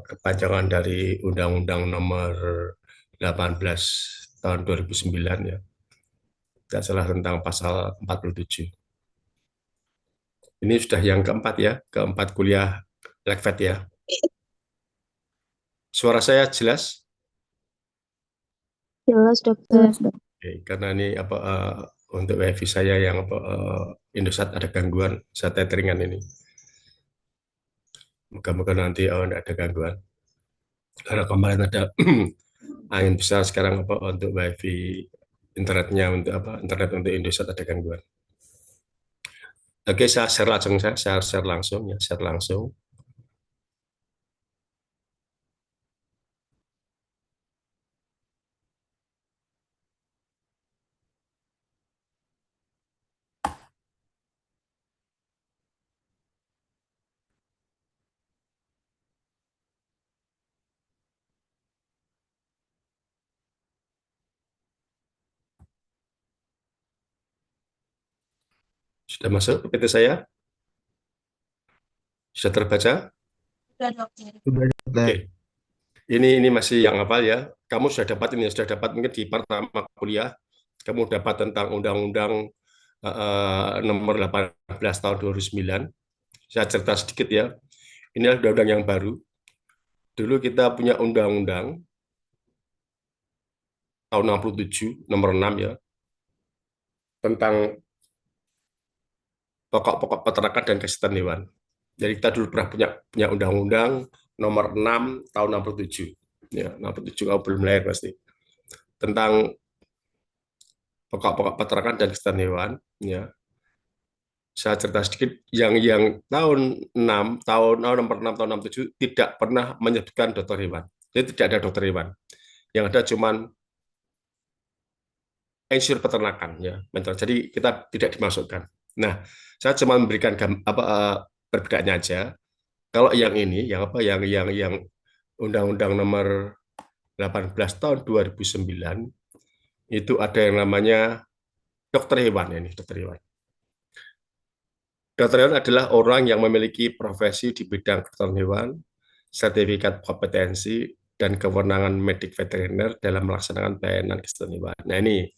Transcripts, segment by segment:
kepanjangan dari Undang-Undang Nomor 18 tahun 2009 ya, tidak salah tentang pasal 47. Ini sudah yang keempat ya, keempat kuliah LEKVET ya. Suara saya jelas? Jelas, dokter. Oke, karena ini untuk WiFi saya yang Indosat ada gangguan, saya tetheringan ini. Moga-moga nanti tidak ada gangguan. Karena kemarin ada angin besar, sekarang untuk WiFi internetnya untuk internet untuk Indosat ada gangguan. Oke, saya share langsung, saya share langsung ya, share langsung. Sudah masuk ke PT saya? Sudah terbaca? Sudah, dokter. Sudah, dokter. Oke. Ini masih yang hafal ya. Kamu sudah dapat mungkin di pertama kuliah, kamu dapat tentang Undang-Undang Nomor 18 tahun 2009. Saya cerita sedikit ya. Ini adalah undang-undang yang baru. Dulu kita punya undang-undang tahun 67, nomor 6 ya, tentang pokok-pokok peternakan dan kesehatan hewan. Jadi kita dulu pernah punya undang-undang nomor 6 tahun 67. Ya, 67 kamu belum lahir pasti. Tentang pokok-pokok peternakan dan kesehatan hewan, ya. Saya cerita sedikit yang tahun nomor 6 tahun 67 tidak pernah menyebutkan dokter hewan. Jadi tidak ada dokter hewan. Yang ada cuman ensur peternakan ya. Jadi kita tidak dimasukkan. Nah, saya cuma memberikan perbedaannya aja. Kalau yang ini, yang Undang-Undang Nomor 18 tahun 2009 itu ada yang namanya dokter hewan ini, dokter hewan. Dokter hewan adalah orang yang memiliki profesi di bidang kedokteran hewan, sertifikat kompetensi, dan kewenangan medik veteriner dalam melaksanakan pelayanan kesehatan hewan. Nah ini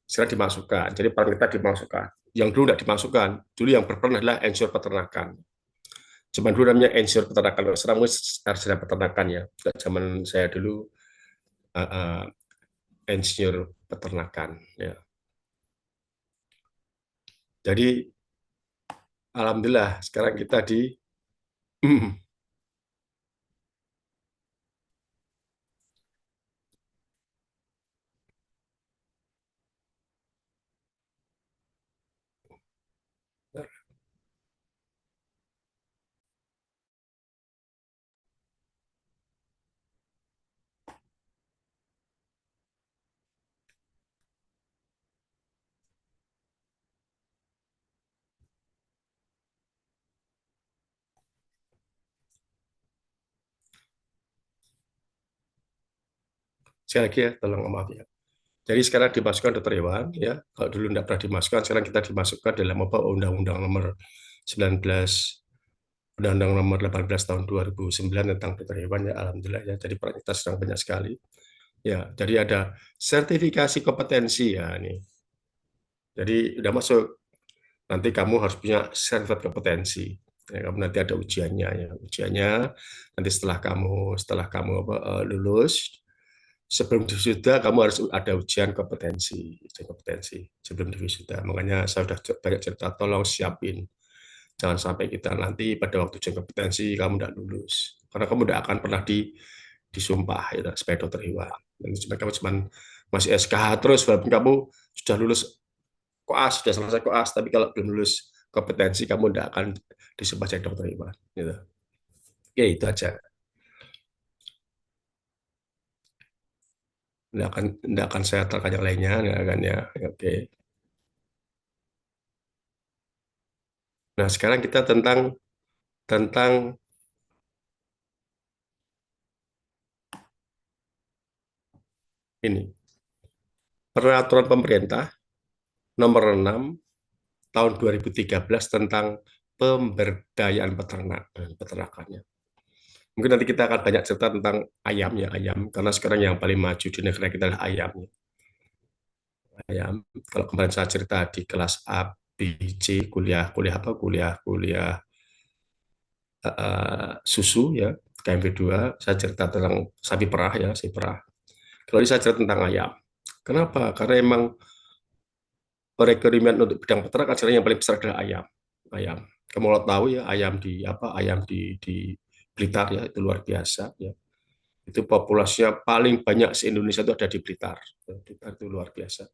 sekarang dimasukkan, jadi peran kita dimasukkan. Yang dulu tidak dimasukkan, dulu yang berperan adalah ensur peternakan. Cuma dulu namanya ensur peternakan, sekarang sarjana peternakan ya. Zaman saya dulu uh, ensur peternakan. Ya. Jadi alhamdulillah sekarang kita di sekali lagi ya, tolong maaf ya. Jadi sekarang dimasukkan dokter hewan ya. Kalau dulu tidak pernah dimasukkan, sekarang kita dimasukkan dalam Undang-Undang Nomor 19 Undang-Undang Nomor 18 tahun 2009 tentang dokter hewan ya, alhamdulillah ya. Jadi peran kita sedang banyak sekali. Ya, jadi ada sertifikasi kompetensi ya ini. Jadi udah masuk. Nanti kamu harus punya sertifikat kompetensi. Ya, kamu nanti ada ujiannya ya. Ujiannya nanti setelah kamu lulus, sebelum wisuda kamu harus ada ujian kompetensi sebelum wisuda. Makanya saya sudah banyak cerita, tolong siapin. Jangan sampai kita nanti pada waktu ujian kompetensi kamu tidak lulus. Karena kamu tidak akan pernah disumpah ya, sebagai dokter hewan. Dan kamu cuma masih SKH terus, walaupun kamu sudah lulus koas, sudah selesai koas, tapi kalau belum lulus kompetensi kamu tidak akan disumpah jadi dokter hewan. Gitu. Ya itu aja. Tidak akan saya terangkan yang lainnya, nggak akan ya. Oke. Nah sekarang kita tentang ini peraturan pemerintah nomor 6 tahun 2013 tentang pemberdayaan peternakannya. Mungkin nanti kita akan banyak cerita tentang ayam ya, ayam. Karena sekarang yang paling maju di negara kita adalah ayam. Ayam. Kalau kemarin saya cerita di kelas A, B, C, kuliah, kuliah apa? Kuliah, kuliah susu ya, KMP2, saya cerita tentang sapi perah ya, sapi perah. Kalau ini saya cerita tentang ayam. Kenapa? Karena emang perekonomian untuk bidang peternakan sekarang yang paling besar adalah ayam. Ayam. Kamu kalau tahu ya, ayam di apa? Ayam di Blitar ya, itu luar biasa ya. Itu populasinya paling banyak se-Indonesia itu ada di Blitar. Blitar itu luar biasa.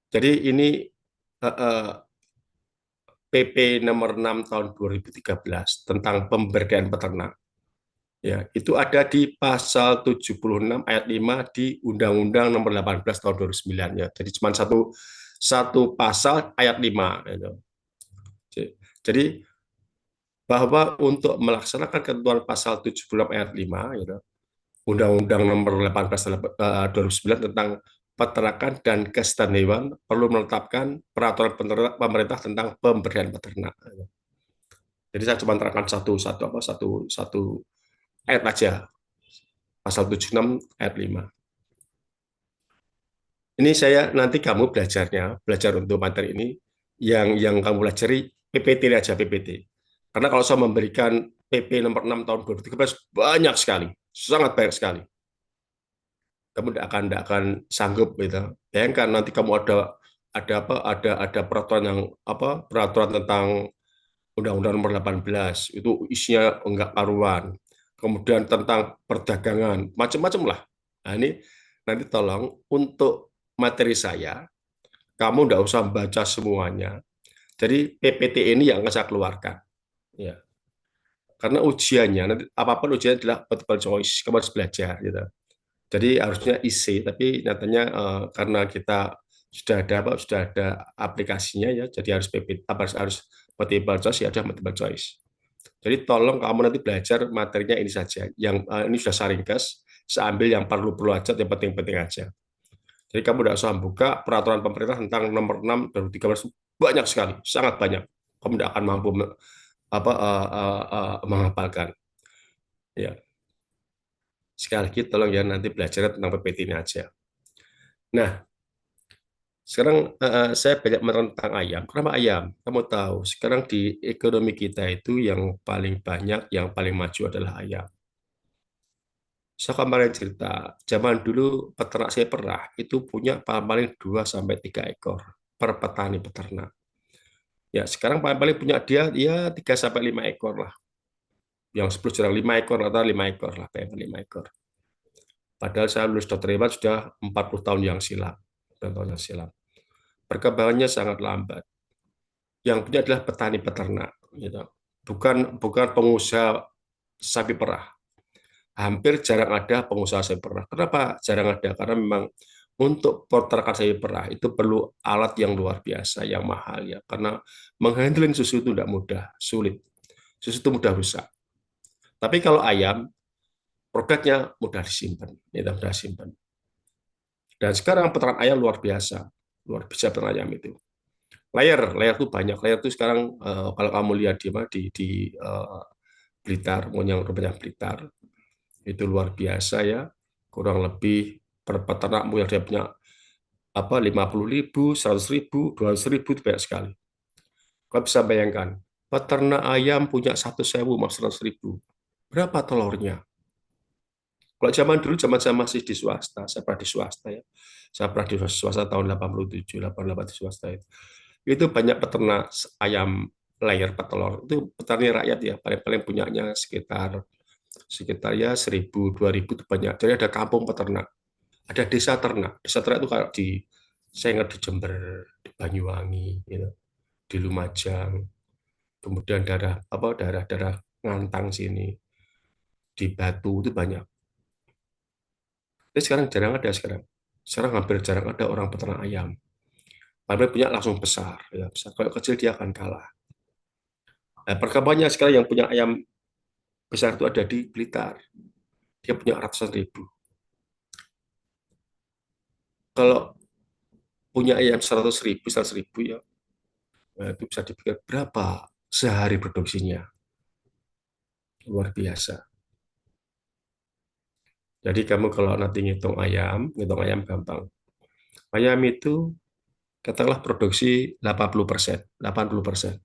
Jadi ini PP nomor 6 tahun 2013 tentang pemberdayaan peternak. Ya, itu ada di pasal 76 ayat 5 di Undang-Undang nomor 18 tahun 2009 ya. Jadi cuma satu satu pasal ayat 5 gitu. Jadi bahwa untuk melaksanakan ketentuan pasal 76 ayat 5 gitu, Undang-Undang nomor 18 2009 tentang peternakan dan kesehatan hewan perlu menetapkan peraturan pemerintah tentang pemberdayaan peternak. Jadi saya cuma terangkan satu ayat aja, pasal 76 ayat 5. Ini saya nanti kamu belajar untuk materi ini yang kamu pelajari PPT aja PPT. Karena kalau saya memberikan PP nomor 6 tahun 2013 banyak sekali, sangat banyak sekali. Kamu tidak akan sanggup gitu. Bayangkan nanti kamu ada peraturan yang peraturan tentang Undang-Undang nomor 18 itu isinya enggak karuan. Kemudian tentang perdagangan, macam-macam lah. Nah, ini nanti tolong untuk materi saya, kamu enggak usah baca semuanya. Jadi PPT ini yang akan saya keluarkan. Ya. Karena ujiannya, nanti apapun ujiannya adalah multiple choice, kamu harus belajar. Gitu. Jadi harusnya IC, tapi nyatanya karena kita sudah ada aplikasinya ya, jadi harus PP, harus multiple choice ya, ada multiple choice. Jadi tolong kamu nanti belajar materinya ini saja. Yang ini sudah saya ringkas, saya ambil yang perlu-perlu aja, yang penting-penting aja. Jadi kamu tidak usah buka peraturan pemerintah tentang nomor 6 2013 banyak sekali, sangat banyak. Kamu tidak akan mampu menghafalkan. Ya, sekali lagi tolong ya nanti belajar tentang PPT ini aja. Nah, sekarang saya banyak tentang ayam. Kenapa ayam? Kamu tahu, sekarang di ekonomi kita itu yang paling banyak, yang paling maju adalah ayam. Saya kemarin cerita, zaman dulu peternak saya perah itu punya paling 2 sampai 3 ekor per petani peternak. Ya, sekarang paling punya dia 3 sampai 5 ekor lah. Yang 10 jarang 5 ekor atau 5 ekor lah, paling 5 ekor. Padahal saya lulus dokter hewan sudah 40 tahun yang silam. Tahun yang silam. Perkembangannya sangat lambat. Yang punya adalah petani peternak, gitu. Bukan pengusaha sapi perah. Hampir jarang ada pengusaha sapi perah. Kenapa jarang ada? Karena memang untuk peternakan sapi perah itu perlu alat yang luar biasa, yang mahal ya. Karena menghandling susu itu tidak mudah, sulit. Susu itu mudah rusak. Tapi kalau ayam, produknya mudah disimpan, ya, mudah disimpan. Dan sekarang peternak ayam luar biasa peternak ayam itu. Layar itu banyak. Layar itu sekarang kalau kamu lihat di Blitar, yang rumahnya Blitar, itu luar biasa ya. Kurang lebih per peternakmu yang dia punya 50.000, 100.000, 200.000 itu banyak sekali. Kau bisa bayangkan, peternak ayam punya 1.000 mas 100.000. Berapa telurnya? Kalau zaman dulu, zaman saya masih di swasta, saya pernah di swasta ya. Saya pernah di swasta tahun 87, 88 di swasta itu. Itu banyak peternak ayam layer petelur. Itu petani rakyat ya, paling-paling punyanya sekitar sekitar ya 1.000, 2.000 itu banyak. Jadi ada kampung peternak, ada desa ternak. Desa ternak itu kayak saya ingat di Jember, di Banyuwangi, gitu, di Lumajang, kemudian daerah-daerah Ngantang sini, di Batu itu banyak. Tapi sekarang jarang ada sekarang. Sekarang hampir jarang ada orang peternak ayam. Padahal punya langsung besar, ya besar. Kalau kecil dia akan kalah. Nah, perkembangannya sekarang yang punya ayam besar itu ada di Blitar. Dia punya ratusan ribu. Kalau punya ayam 100.000, 100.000 ya, nah, itu bisa dipikir berapa sehari produksinya. Luar biasa. Jadi kamu kalau nanti ngitung ayam gampang. Ayam itu katakanlah produksi 80%, 80%.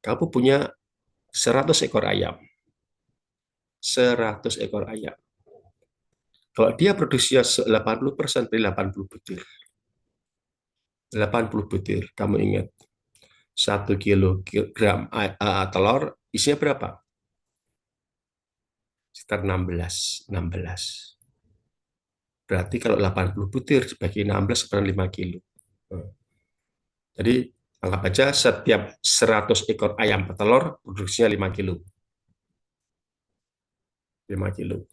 Kamu punya 100 ekor ayam. 100 ekor ayam. Kalau dia produksinya 80%, berarti 80 butir. 80 butir. Kamu ingat, 1 kilogram telur isinya berapa? Sekitar 16. 16. Berarti kalau 80 butir dibagi 16 sekitar 5 kilo. Jadi anggap aja setiap 100 ekor ayam petelur produksinya 5 kilo. 5 kilo.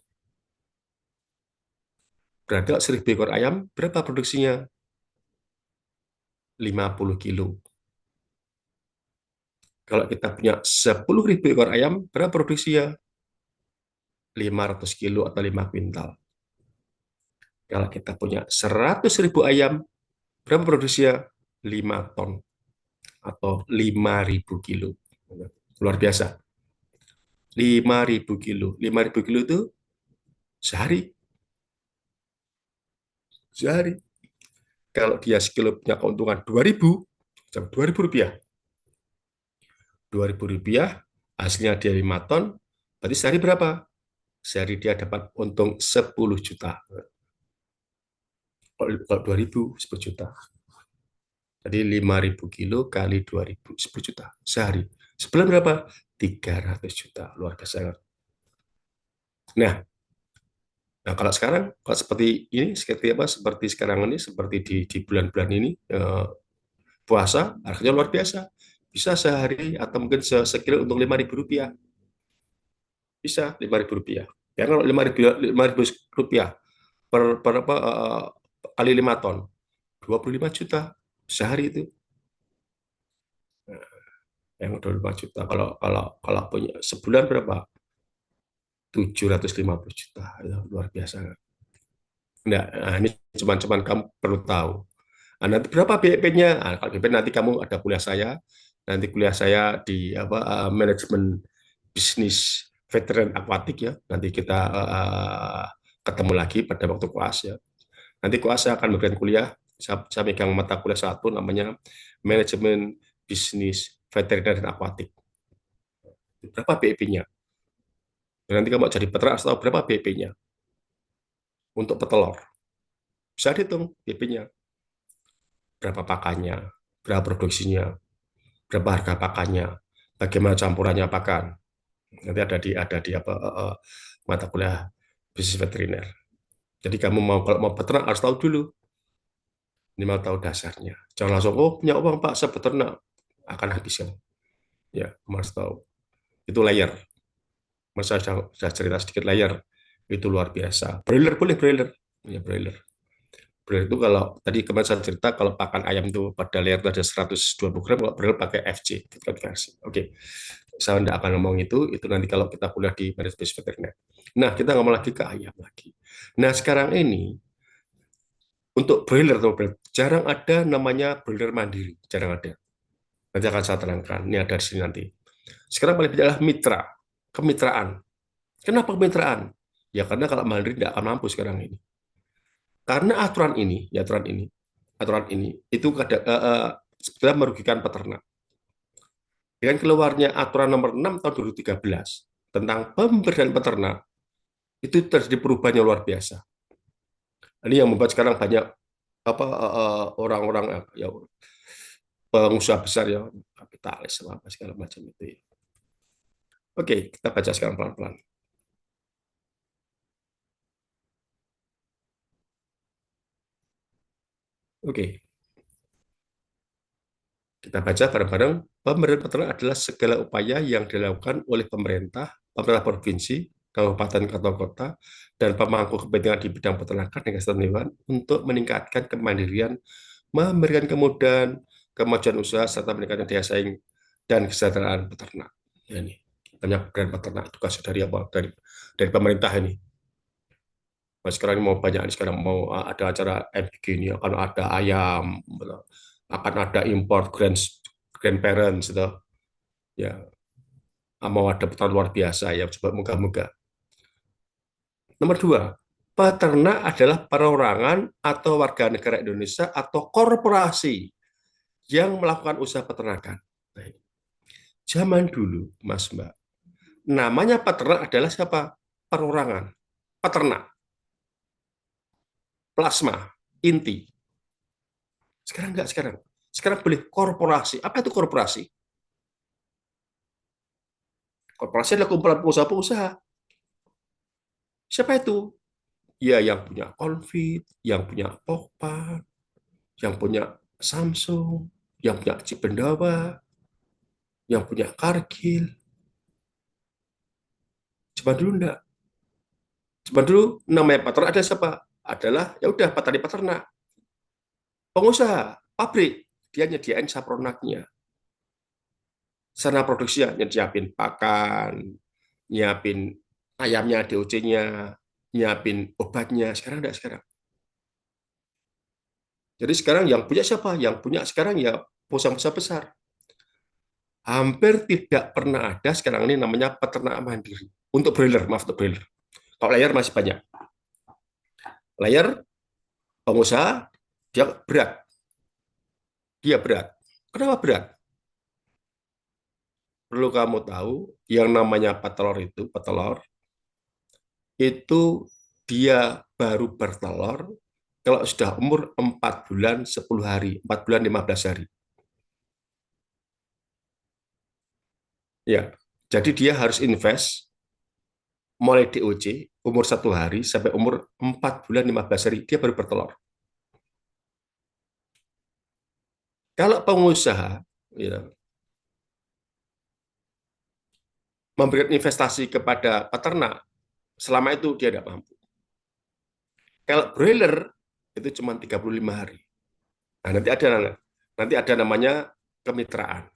Berarti kalau 1.000 ekor ayam, berapa produksinya? 50 kilo. Kalau kita punya 10.000 ekor ayam, berapa produksinya? 500 kilo atau 5 kuintal. Kalau kita punya 100.000 ayam, berapa produksinya? 5 ton atau 5.000 kilo. Luar biasa. 5.000 kilo. 5.000 kilo itu sehari. Sehari. Kalau dia sekilo punya keuntungan 2.000, Rp2.000. Rp2.000, hasilnya dia 5 ton, berarti sehari berapa? Sehari dia dapat untung 10 juta. Kalau 2.000, 10 juta. Jadi 5.000 kilo kali 2.000, 10 juta sehari. Sebulan berapa? 300 juta. Luar biasa. Nah, kalau sekarang, kalau seperti ini, seperti sekarang ini, seperti di bulan-bulan ini, puasa, harganya luar biasa. Bisa sehari atau mungkin sekilo untuk Rp5.000. Bisa Rp5.000. Ya kalau Rp5.000 per apa, kali 5 ton, 25 juta sehari itu. Yang 25 juta. Kalau punya sebulan berapa? 750 juta. Ya, luar biasa. Nah, ini cuman kamu perlu tahu. Nah, nanti berapa BIP-nya? Nah, kalau BIP nanti kamu ada kuliah saya, nanti kuliah saya di manajemen bisnis veteran akuatik ya. Nanti kita ketemu lagi pada waktu koas ya. Nanti koas saya akan memberikan kuliah. Saya megang mata kuliah satu namanya manajemen bisnis veteriner dan akuatik. Berapa BIP-nya? Nanti kamu jadi peternak, tahu berapa BIP-nya untuk petelur. Bisa dihitung BP-nya, berapa pakannya, berapa produksinya, berapa harga pakannya, bagaimana campurannya pakan. Nanti ada di mata kuliah bisnis veteriner. Jadi kamu kalau mau peternak harus tahu dulu, minimal tahu dasarnya. Jangan langsung, oh punya uang Pak, saya peternak, akan habis kan. Ya, harus tahu. Itu layer. Masa saya cerita sedikit layer, itu luar biasa. Broiler boleh broiler, ya broiler. Broiler itu kalau tadi kemarin saya cerita kalau pakan ayam itu pada layer itu ada 120 gram, kalau broiler pakai FC, versi. Oke, saya tidak akan ngomong itu nanti kalau kita kuliah di manajemen veteriner. Nah, kita ngomong lagi ke ayam lagi. Nah, sekarang ini untuk broiler, jarang ada namanya broiler mandiri, jarang ada. Nanti akan saya terangkan, ini ada di sini nanti. Sekarang paling banyak adalah mitra, kemitraan. Kenapa kemitraan? Ya karena kalau mandiri tidak akan mampu sekarang ini. Karena aturan ini itu sebetulnya merugikan peternak. Dengan keluarnya aturan nomor 6 tahun 2013 tentang pemberdayaan peternak, itu terjadi perubahan yang luar biasa. Ini yang membuat sekarang banyak orang-orang ya pengusaha besar ya kapitalis apa segala macam itu. Ya. Oke, kita baca sekarang pelan-pelan. Oke, kita baca bareng-bareng. Pemberdayaan peternak adalah segala upaya yang dilakukan oleh pemerintah provinsi, kabupaten atau kota, dan pemangku kepentingan di bidang peternakan dan kesehatan hewan untuk meningkatkan kemandirian, memberikan kemudahan, kemajuan usaha, serta meningkatkan daya saing dan kesejahteraan peternak. Ya, ini banyak brand peternak tugas dari apa dari pemerintah ini. Nah, sekarang mau banyak sekarang mau ada acara MBG ini akan ada ayam, akan ada import grandparents itu ya mau ada peternak luar biasa ya coba moga-moga Nomor dua, peternak adalah perorangan atau warga negara Indonesia atau korporasi yang melakukan usaha peternakan. Nah, zaman dulu, Mas Mbak, namanya peternak adalah siapa? Perorangan, peternak, plasma, inti. Sekarang enggak, sekarang. Sekarang boleh korporasi. Apa itu korporasi? Korporasi adalah kumpulan pengusaha-pengusaha. Siapa itu? Ya, yang punya Confit, yang punya Pokpan, yang punya Samsung, yang punya Cipendawa, yang punya Cargill. Coba dulu enggak. Coba dulu namanya peternak ada siapa? Adalah ya udah petani peternak, pengusaha, pabrik, dia nyediain sapronaknya. Sana produksinya nyiapin pakan, nyiapin ayamnya, DOC-nya, nyiapin obatnya. Sekarang enggak sekarang. Jadi sekarang yang punya siapa? Yang punya sekarang ya pengusaha besar. Hampir tidak pernah ada sekarang ini namanya peternak mandiri. Untuk broiler, maaf, untuk broiler. Kalau layar masih banyak. Layar pengusaha dia berat. Dia berat. Kenapa berat? Perlu kamu tahu, yang namanya petelur itu dia baru bertelur kalau sudah umur 4 bulan 10 hari, 4 bulan 15 hari. Ya, jadi dia harus invest mulai DOC umur 1 hari sampai umur 4 bulan 15 hari dia baru bertelur. Kalau pengusaha ya, memberikan investasi kepada peternak, selama itu dia tidak mampu. Kalau broiler itu cuma 35 hari. Nah, nanti ada namanya kemitraan.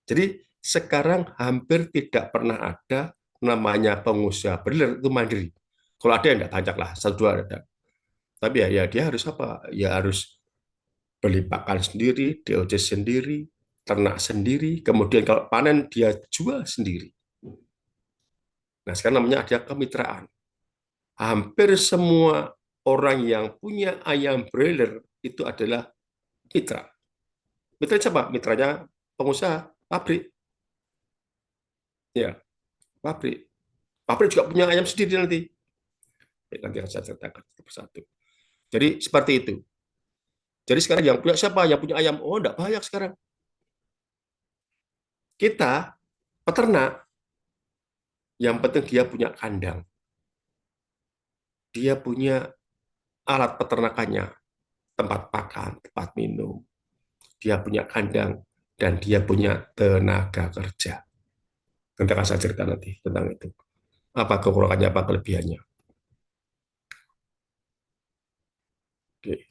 Jadi sekarang hampir tidak pernah ada namanya pengusaha broiler itu mandiri. Kalau ada yang tidak banyak lah, satu dua ada. Tapi ya dia harus apa? Ya harus beli pakan sendiri, DOC sendiri, ternak sendiri, kemudian kalau panen dia jual sendiri. Nah, sekarang namanya ada kemitraan. Hampir semua orang yang punya ayam broiler itu adalah mitra. Mitra siapa? Mitranya pengusaha, pabrik. Ya, pabrik. Pabrik juga punya ayam sendiri nanti. Nanti akan saya ceritakan satu persatu. Jadi seperti itu. Jadi sekarang yang punya siapa? Yang punya ayam? Oh, enggak banyak sekarang. Kita, peternak, yang penting dia punya kandang. Dia punya alat peternakannya, tempat pakan, tempat minum. Dia punya kandang, dan dia punya tenaga kerja. Nanti akan saya cerita nanti tentang itu. Apa kekurangannya, apa kelebihannya. Oke.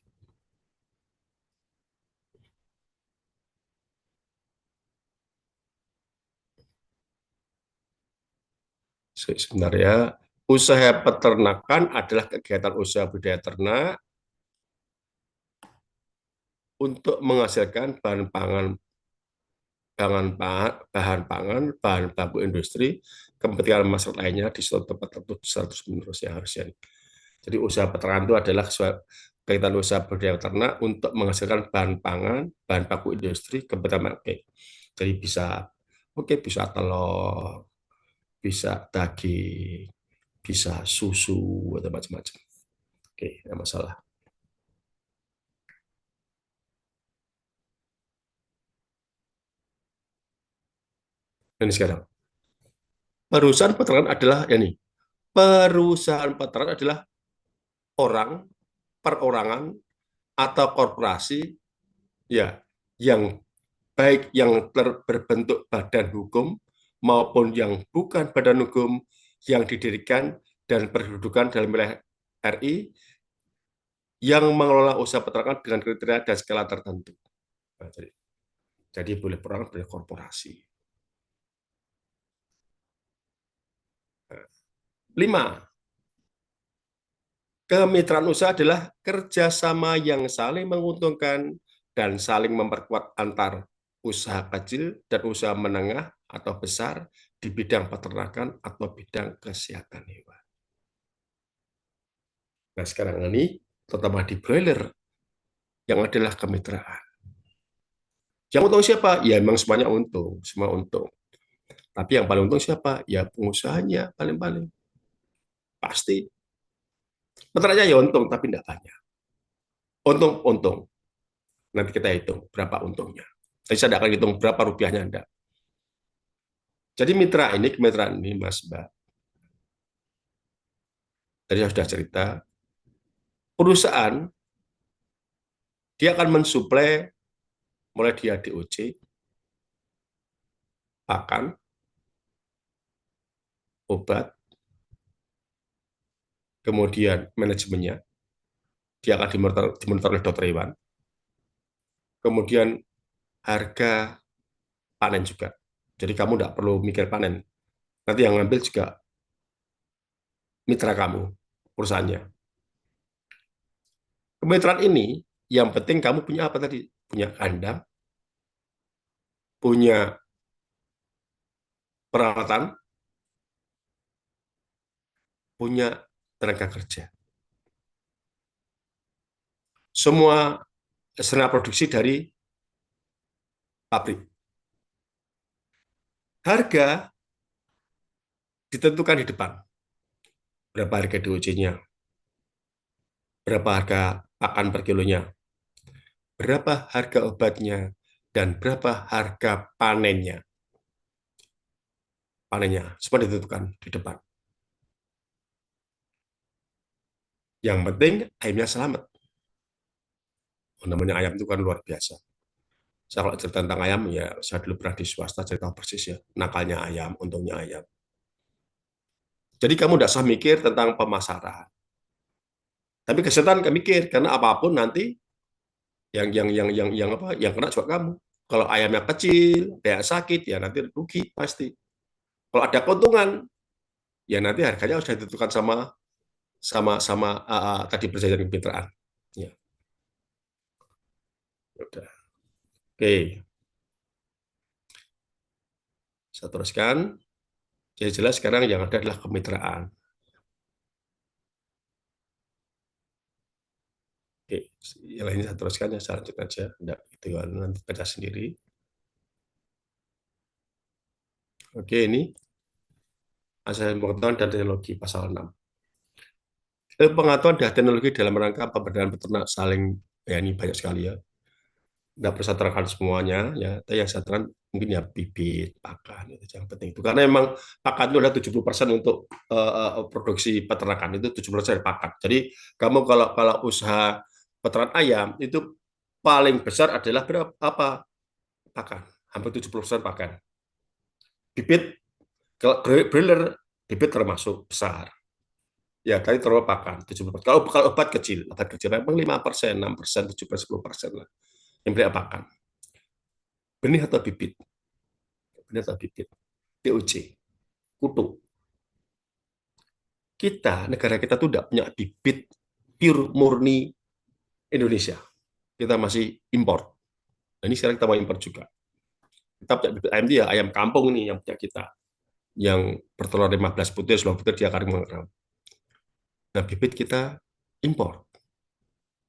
Sebentar ya. Usaha peternakan adalah kegiatan usaha budidaya ternak untuk menghasilkan bahan pangan, bahan pangan, bahan baku industri, kepentingan masyarakat lainnya di suatu tempat tertentu terus menerus ya harusnya. Jadi usaha peternakan itu adalah kegiatan usaha budidaya ternak untuk menghasilkan bahan pangan, bahan baku industri, kepentingan oke. Jadi bisa telur, bisa daging, bisa susu atau macam-macam. Oke, tidak masalah. Ini sekarang. Perusahaan peternakan adalah ini. Perusahaan peternakan adalah orang, perorangan atau korporasi ya yang baik yang berbentuk badan hukum maupun yang bukan badan hukum yang didirikan dan berkedudukan dalam wilayah RI yang mengelola usaha peternakan dengan kriteria dan skala tertentu. Nah, jadi boleh perorangan, boleh korporasi. 5. Kemitraan usaha adalah kerjasama yang saling menguntungkan dan saling memperkuat antar usaha kecil dan usaha menengah atau besar di bidang peternakan atau bidang kesehatan hewan. Nah, sekarang ini, terutama di broiler, yang adalah kemitraan. Yang untung siapa? Ya, memang semuanya untung. Semua untung. Tapi yang paling untung siapa? Ya, pengusahanya paling-paling. Pasti. Peternaknya ya untung, tapi tidak banyak. Untung. Nanti kita hitung berapa untungnya. Tapi saya tidak akan hitung berapa rupiahnya Anda. Jadi kemitraan ini, Mas Mbak, tadi saya sudah cerita, perusahaan dia akan mensuplai mulai dia DOC, pakan, obat, kemudian manajemennya, dia akan dimonitor oleh dokter hewan, kemudian harga panen juga. Jadi kamu tidak perlu mikir panen. Nanti yang ngambil juga mitra kamu, perusahaannya. Kemitraan ini, yang penting kamu punya apa tadi? Punya kandang, punya peralatan, punya tenaga kerja. Semua senap produksi dari pabrik. Harga ditentukan di depan. Berapa harga DOC-nya, berapa harga pakan per kilonya, berapa harga obatnya, dan berapa harga panennya. Panennya, semua ditentukan di depan. Yang penting ayamnya selamat. Namanya ayam itu kan luar biasa. Saya kalau cerita tentang ayam, ya saya dulu pernah di swasta, cerita persis ya. Nakalnya ayam, untungnya ayam. Jadi kamu tidak usah mikir tentang pemasaran. Tapi kesehatan kamu mikir, karena apapun nanti yang kena juga kamu. Kalau ayamnya kecil, kayak sakit, ya nanti rugi pasti. Kalau ada keuntungan, ya nanti harganya sudah ditentukan sama tadi perjanjian kemitraan. Ya, udah. Oke, saya teruskan. Jadi jelas sekarang yang ada adalah kemitraan. Oke, yang lain saya teruskan ya, saya lanjut aja. Enggak, itu nanti baca sendiri. Oke, ini asas pengetahuan dan teknologi pasal 6. Pengetahuan dan teknologi dalam rangka pemberdayaan peternak saling, ya ini banyak sekali ya. Nggak perlu saya terangkan semuanya ya, tapi yang saya terangkan mungkin ya bibit, pakan, itu yang penting itu. Karena memang pakan itu adalah 70% untuk produksi peternakan, itu 70% dari pakan. Jadi kamu kalau usaha peternak ayam itu paling besar adalah berapa? Apa? Pakan. Hampir 70% pakan. Bibit, kalau broiler, bibit termasuk besar. Ya, tadi terlalu pakan, 70%. Kalau obat kecil memang 5%, 6%, 7%, 10% lah. Yang beli pakan. Benih atau bibit? Benih atau bibit? TOC, kutu. Negara kita tuh tidak punya bibit pure murni Indonesia. Kita masih impor. Nah, ini sekarang kita mau impor juga. Kita punya bibit ayam dia, ayam kampung ini yang punya kita. Yang bertelur 15 butir, 10 butir dia akan mengeram. Nah, bibit kita impor.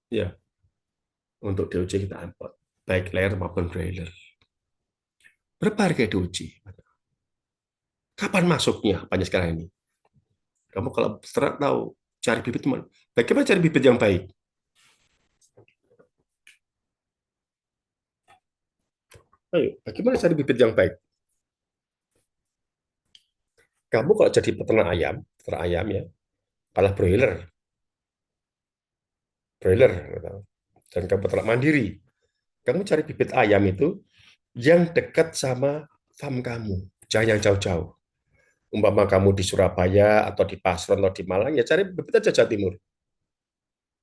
Ya, untuk DOC kita impor. Baik layer maupun broiler. Berapa harga DOC? Kapan masuknya? Banyak sekarang ini. Kamu kalau tahu cari bibit mana? Bagaimana cari bibit yang baik? Ayo, bagaimana cari bibit yang baik? Kamu kalau jadi peternak ayam ya, malah broiler, gitu. Dan kamu peternak mandiri. Kamu cari bibit ayam itu yang dekat sama farm kamu, jangan yang jauh-jauh. Umpama kamu di Surabaya atau di Pasron atau di Malang, ya cari bibit aja Jawa Timur.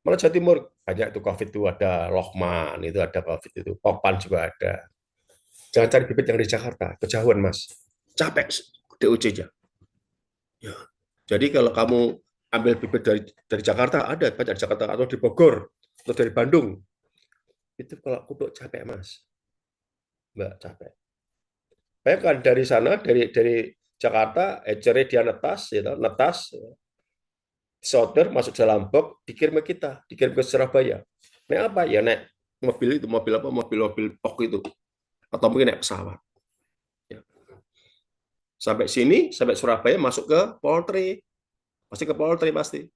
Malah Jawa Timur banyak itu COVID itu ada Lohman, itu ada COVID itu, Popan juga ada. Jangan cari bibit yang di Jakarta, kejauhan Mas. Capek DOC-nya. Ya. Jadi kalau kamu ambil bibit dari Jakarta, ada banyak di Jakarta, atau di Bogor, atau dari Bandung. Itu kalau kutuk capek Mas. Mbak capek. Bayangkan dari sana, dari Jakarta, ecernya dia netas, gitu, netas. Solder masuk dalam box, dikirim ke kita, dikirim ke Surabaya. Naik apa? Ya naik mobil itu, mobil apa? Mobil box itu, atau mungkin naik pesawat. Ya. Sampai sini, sampai Surabaya masuk ke Poltri, pasti ke Poltri pasti.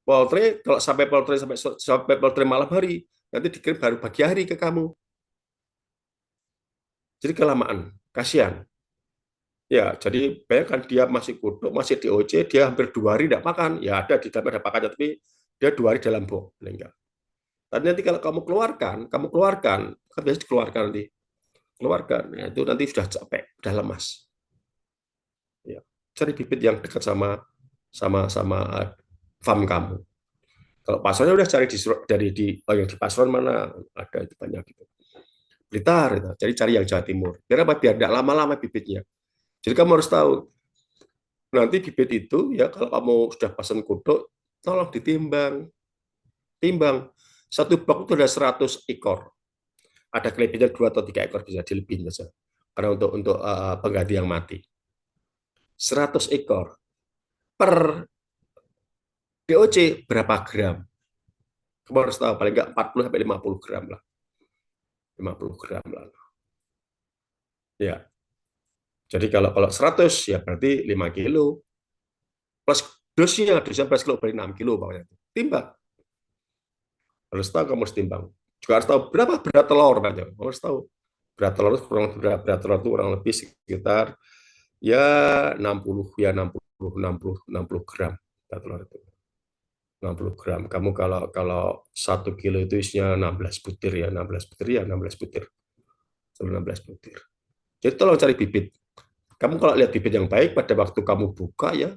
Poltri kalau sampai Poltri sampai Poltri malam hari, nanti dikirim baru pagi hari ke kamu. Jadi kelamaan, kasihan. Ya, jadi bayangkan dia masih kutuk, masih DOC, dia hampir 2 hari tidak makan. Ya ada di dalam ada pakannya, tapi dia 2 hari dalam box, meninggal. Tapi nanti kalau kamu keluarkan, kan biasanya dikeluarkan nanti, keluarkan. Ya, itu nanti sudah capek, sudah lemas. Ya, cari bibit yang dekat sama sama sama farm kamu. Kalau pasarannya udah cari yang di pasaran mana ada itu banyak gitu. Blitar, gitu. Jadi cari yang Jawa Timur. Biar apa? Biar tidak lama-lama bibitnya. Jadi kamu harus tahu nanti bibit itu ya kalau kamu sudah pasang kodok, tolong ditimbang. Timbang. Satu box itu ada 100 ekor. Ada kelebihan 2 atau 3 ekor bisa dilebihin saja. Karena untuk pengganti yang mati. 100 ekor per DOC berapa gram? Kamu harus tahu paling nggak 40 sampai 50 gram lah. 50 gram lah. Ya. Jadi kalau kalau 100 ya berarti 5 kilo. Plus dosnya plus kilo berarti 6 kilo bawahnya. Timbang. Harus tahu kamu harus timbang. Juga harus tahu berapa berat telur. Kamu harus tahu. Berat telur itu kurang lebih sekitar ya 60 ya 60 gram berat telur itu. 60 gram. Kamu kalau kalau 1 kilo itu isinya 16 butir ya, 16 butir ya, 16 butir. 16 butir. Jadi tolong cari bibit. Kamu kalau lihat bibit yang baik pada waktu kamu buka ya,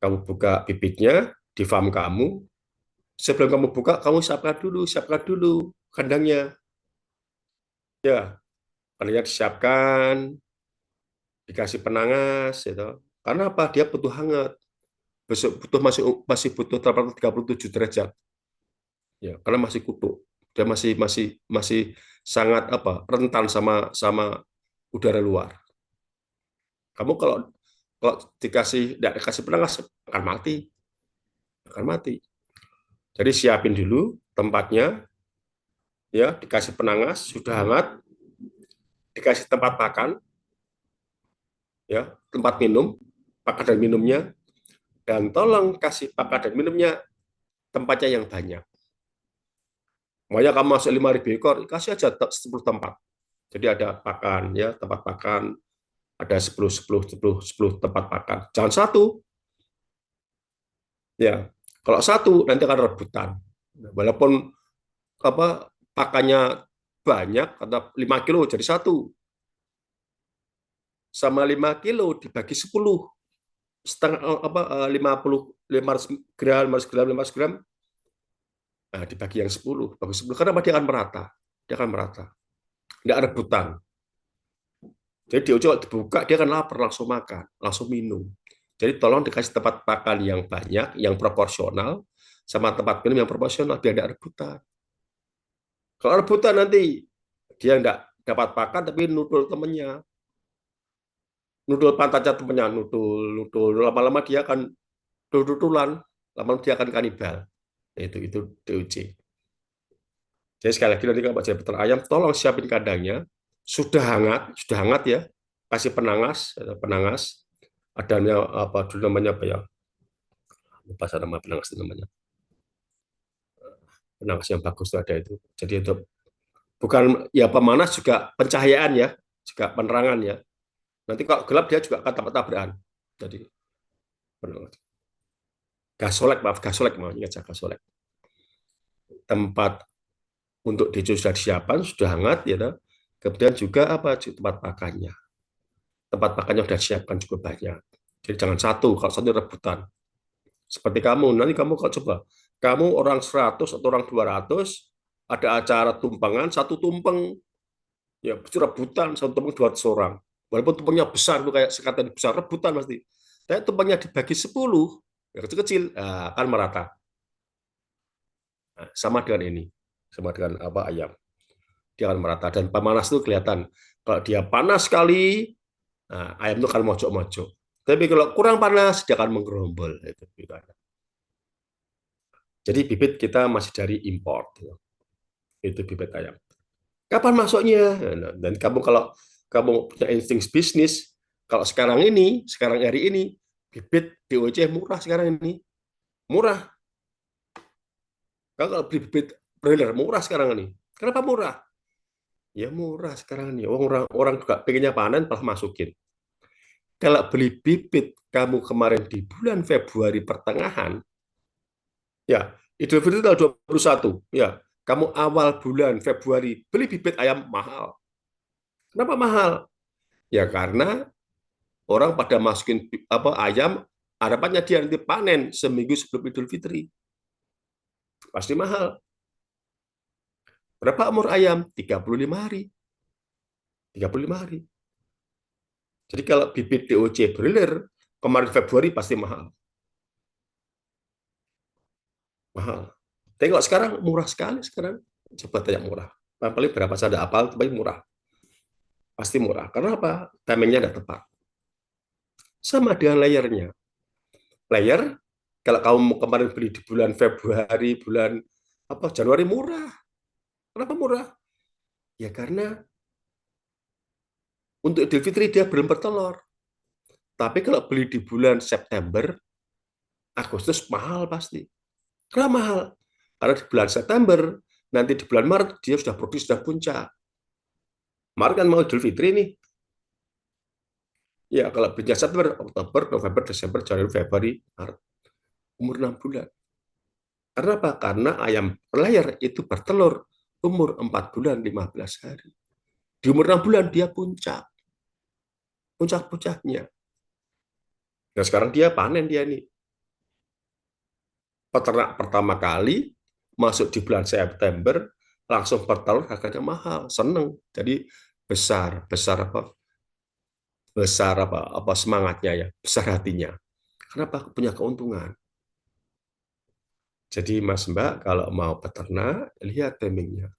kamu buka bibitnya di farm kamu, sebelum kamu buka, kamu siapkan dulu kandangnya. Ya, kandangnya disiapkan, dikasih penangas, gitu. Karena apa? Dia butuh hangat. Besok butuh masih butuh 37 derajat. Ya, karena masih kutuk. Dia masih sangat apa? Rentan sama sama udara luar. Kamu kalau kalau tidak dikasih penangas akan mati, akan mati. Jadi siapin dulu tempatnya, ya dikasih penangas sudah hangat, dikasih tempat makan, ya tempat minum, pakan dan minumnya, dan tolong kasih pakan dan minumnya tempatnya yang banyak. Makanya kamu masuk 5.000 ekor, kasih aja 10 tempat. Jadi ada pakan, ya tempat pakan, ada 10 tempat pakan. Jangan satu, ya. Kalau satu nanti akan rebutan. Walaupun apa pakannya banyak, kata 5 kilo jadi satu, sama 5 kilo dibagi 10 setengah 50 gram 500 gram, nah, dibagi yang 10 bagi 10 karena dia akan merata, tidak rebutan. Jadi dia kalau dibuka dia akan lapar langsung makan, langsung minum. Jadi tolong dikasih tempat makan yang banyak, yang proporsional, sama tempat minum yang proporsional biar tidak rebutan. Kalau rebutan nanti dia tidak dapat pakan tapi nudul temannya, nudul pantatnya temannya, nudul lama-lama dia akan tutulan, lama-lama dia akan kanibal. Itu DOC. Jadi sekali lagi nanti kalau jadi peternak ayam, tolong siapin kandangnya, sudah hangat ya, kasih penangas, adanya apa dulu namanya apa ya, lupa saya nama penangas itu namanya, penangas yang bagus itu ada itu. Jadi untuk bukan ya pemanas juga pencahayaan ya, juga penerangan ya. Nanti kalau gelap dia juga akan tabrakan. Jadi gasolek mau ingat gasolek. Tempat untuk dicuci sudah disiapkan, sudah hangat ya. Kemudian juga apa tempat pakannya. Tempat pakannya sudah disiapkan cukup banyak. Jadi jangan satu, kalau satu rebutan. Seperti kamu, nanti kamu kalau coba, kamu orang 100 atau orang 200, ada acara tumpangan, satu tumpeng, ya rebutan, satu tumpeng 200 orang. Walaupun tumpengnya besar, itu kayak sekatan besar, rebutan pasti. Tapi tumpengnya dibagi 10, ya kecil-kecil, nah, akan merata. Nah, sama dengan ini, sama dengan apa ayam. Dia akan merata, dan pemanas itu kelihatan. Kalau dia panas sekali, nah, ayam itu akan mojok-mojok. Tapi kalau kurang panas, dia akan menggerombol. Gitu. Jadi bibit kita masih dari import. Itu bibit ayam. Kapan masuknya? Nah, dan kamu kalau kamu punya insting bisnis, kalau sekarang hari ini, bibit DOC murah sekarang ini. Murah. Kalau beli bibit broiler murah sekarang ini. Kenapa murah? Ya murah sekarang ini. Orang juga pengennya panen, malah masukin. Kalau beli bibit kamu kemarin di bulan Februari pertengahan, ya Idul Fitri tanggal 21, ya kamu awal bulan Februari beli bibit ayam mahal. Kenapa mahal? Ya karena orang pada masukin apa ayam, harapannya dia nanti panen seminggu sebelum Idul Fitri. Pasti mahal. Berapa umur ayam? 35 hari. 35 hari. Jadi kalau bibit DOC broiler kemarin Februari pasti mahal. Mahal. Tapi kalau sekarang murah sekali sekarang. Coba tanya murah. Paling berapa saya ada apal, tapi murah. Pasti murah. Karena apa? Timingnya tidak tepat. Sama dengan layernya. Layer, kalau kamu kemarin beli di bulan Februari, bulan apa Januari murah. Kenapa murah? Ya karena untuk Idul Fitri dia belum bertelur. Tapi kalau beli di bulan September, Agustus mahal pasti. Kenapa mahal? Karena di bulan September, nanti di bulan Maret dia sudah produksi sudah puncak. Maret kan mau Idul Fitri nih. Ya kalau puncak September, Oktober, November, Desember, Januari, Februari, Maret. Umur 6 bulan. Karena apa? Karena ayam layar itu bertelur umur 4 bulan 15 hari. Di umur 6 bulan dia puncak. Puncak-puncaknya. Nah sekarang dia panen dia nih. Peternak pertama kali masuk di bulan September langsung bertelur harganya mahal, seneng. Jadi besar apa semangatnya ya, besar hatinya. Kenapa? Punya keuntungan. Jadi Mas Mbak kalau mau peternak lihat timingnya.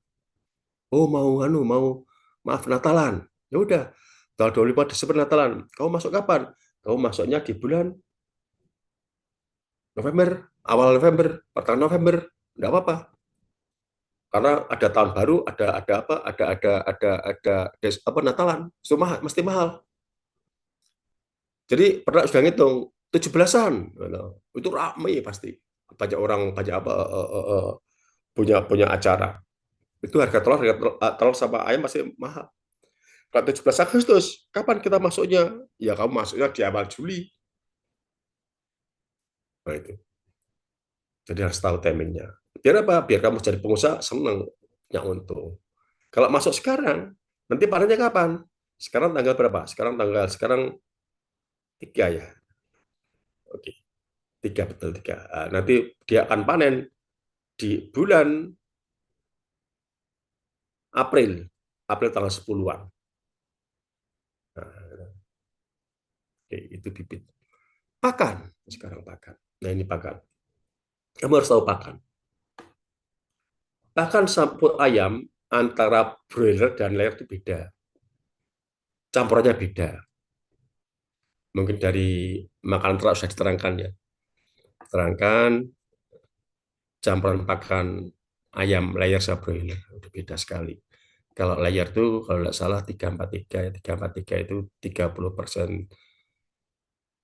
Oh mau maaf Natalan. Ya udah, tanggal 25 Desember Natalan. Kamu masuk kapan? Kamu masuknya di bulan November, awal November, pertengahan November. Enggak apa-apa. Karena ada tahun baru, ada apa? Apa Natalan. Itu mahal, mesti mahal. Jadi pernah sudah ngitung 17-an. Itu ramai pasti. Banyak orang banyak apa punya punya acara. Itu harga telur sama ayam masih mahal. Kalau 17 Agustus, kapan kita masuknya? Ya kamu masuknya di awal Juli. Nah itu. Jadi harus tahu timingnya. Biar apa? Biar kamu jadi pengusaha senang, punya untung. Kalau masuk sekarang, nanti panennya kapan? Sekarang tanggal berapa? Sekarang 3 ya. Oke, 3 betul 3. Nah, nanti dia akan panen di bulan April. April tanggal 10-an. Nah, oke, itu bibit. Pakan. Sekarang pakan. Nah, ini pakan. Kamu harus tahu pakan. Pakan sampul ayam antara broiler dan layer itu beda. Campurannya beda. Mungkin dari makanan ternak sudah diterangkan ya. Terangkan campuran pakan ayam layer sama broiler. Udah beda sekali. Kalau layer itu kalau tidak salah 343 ya. 343 itu 30%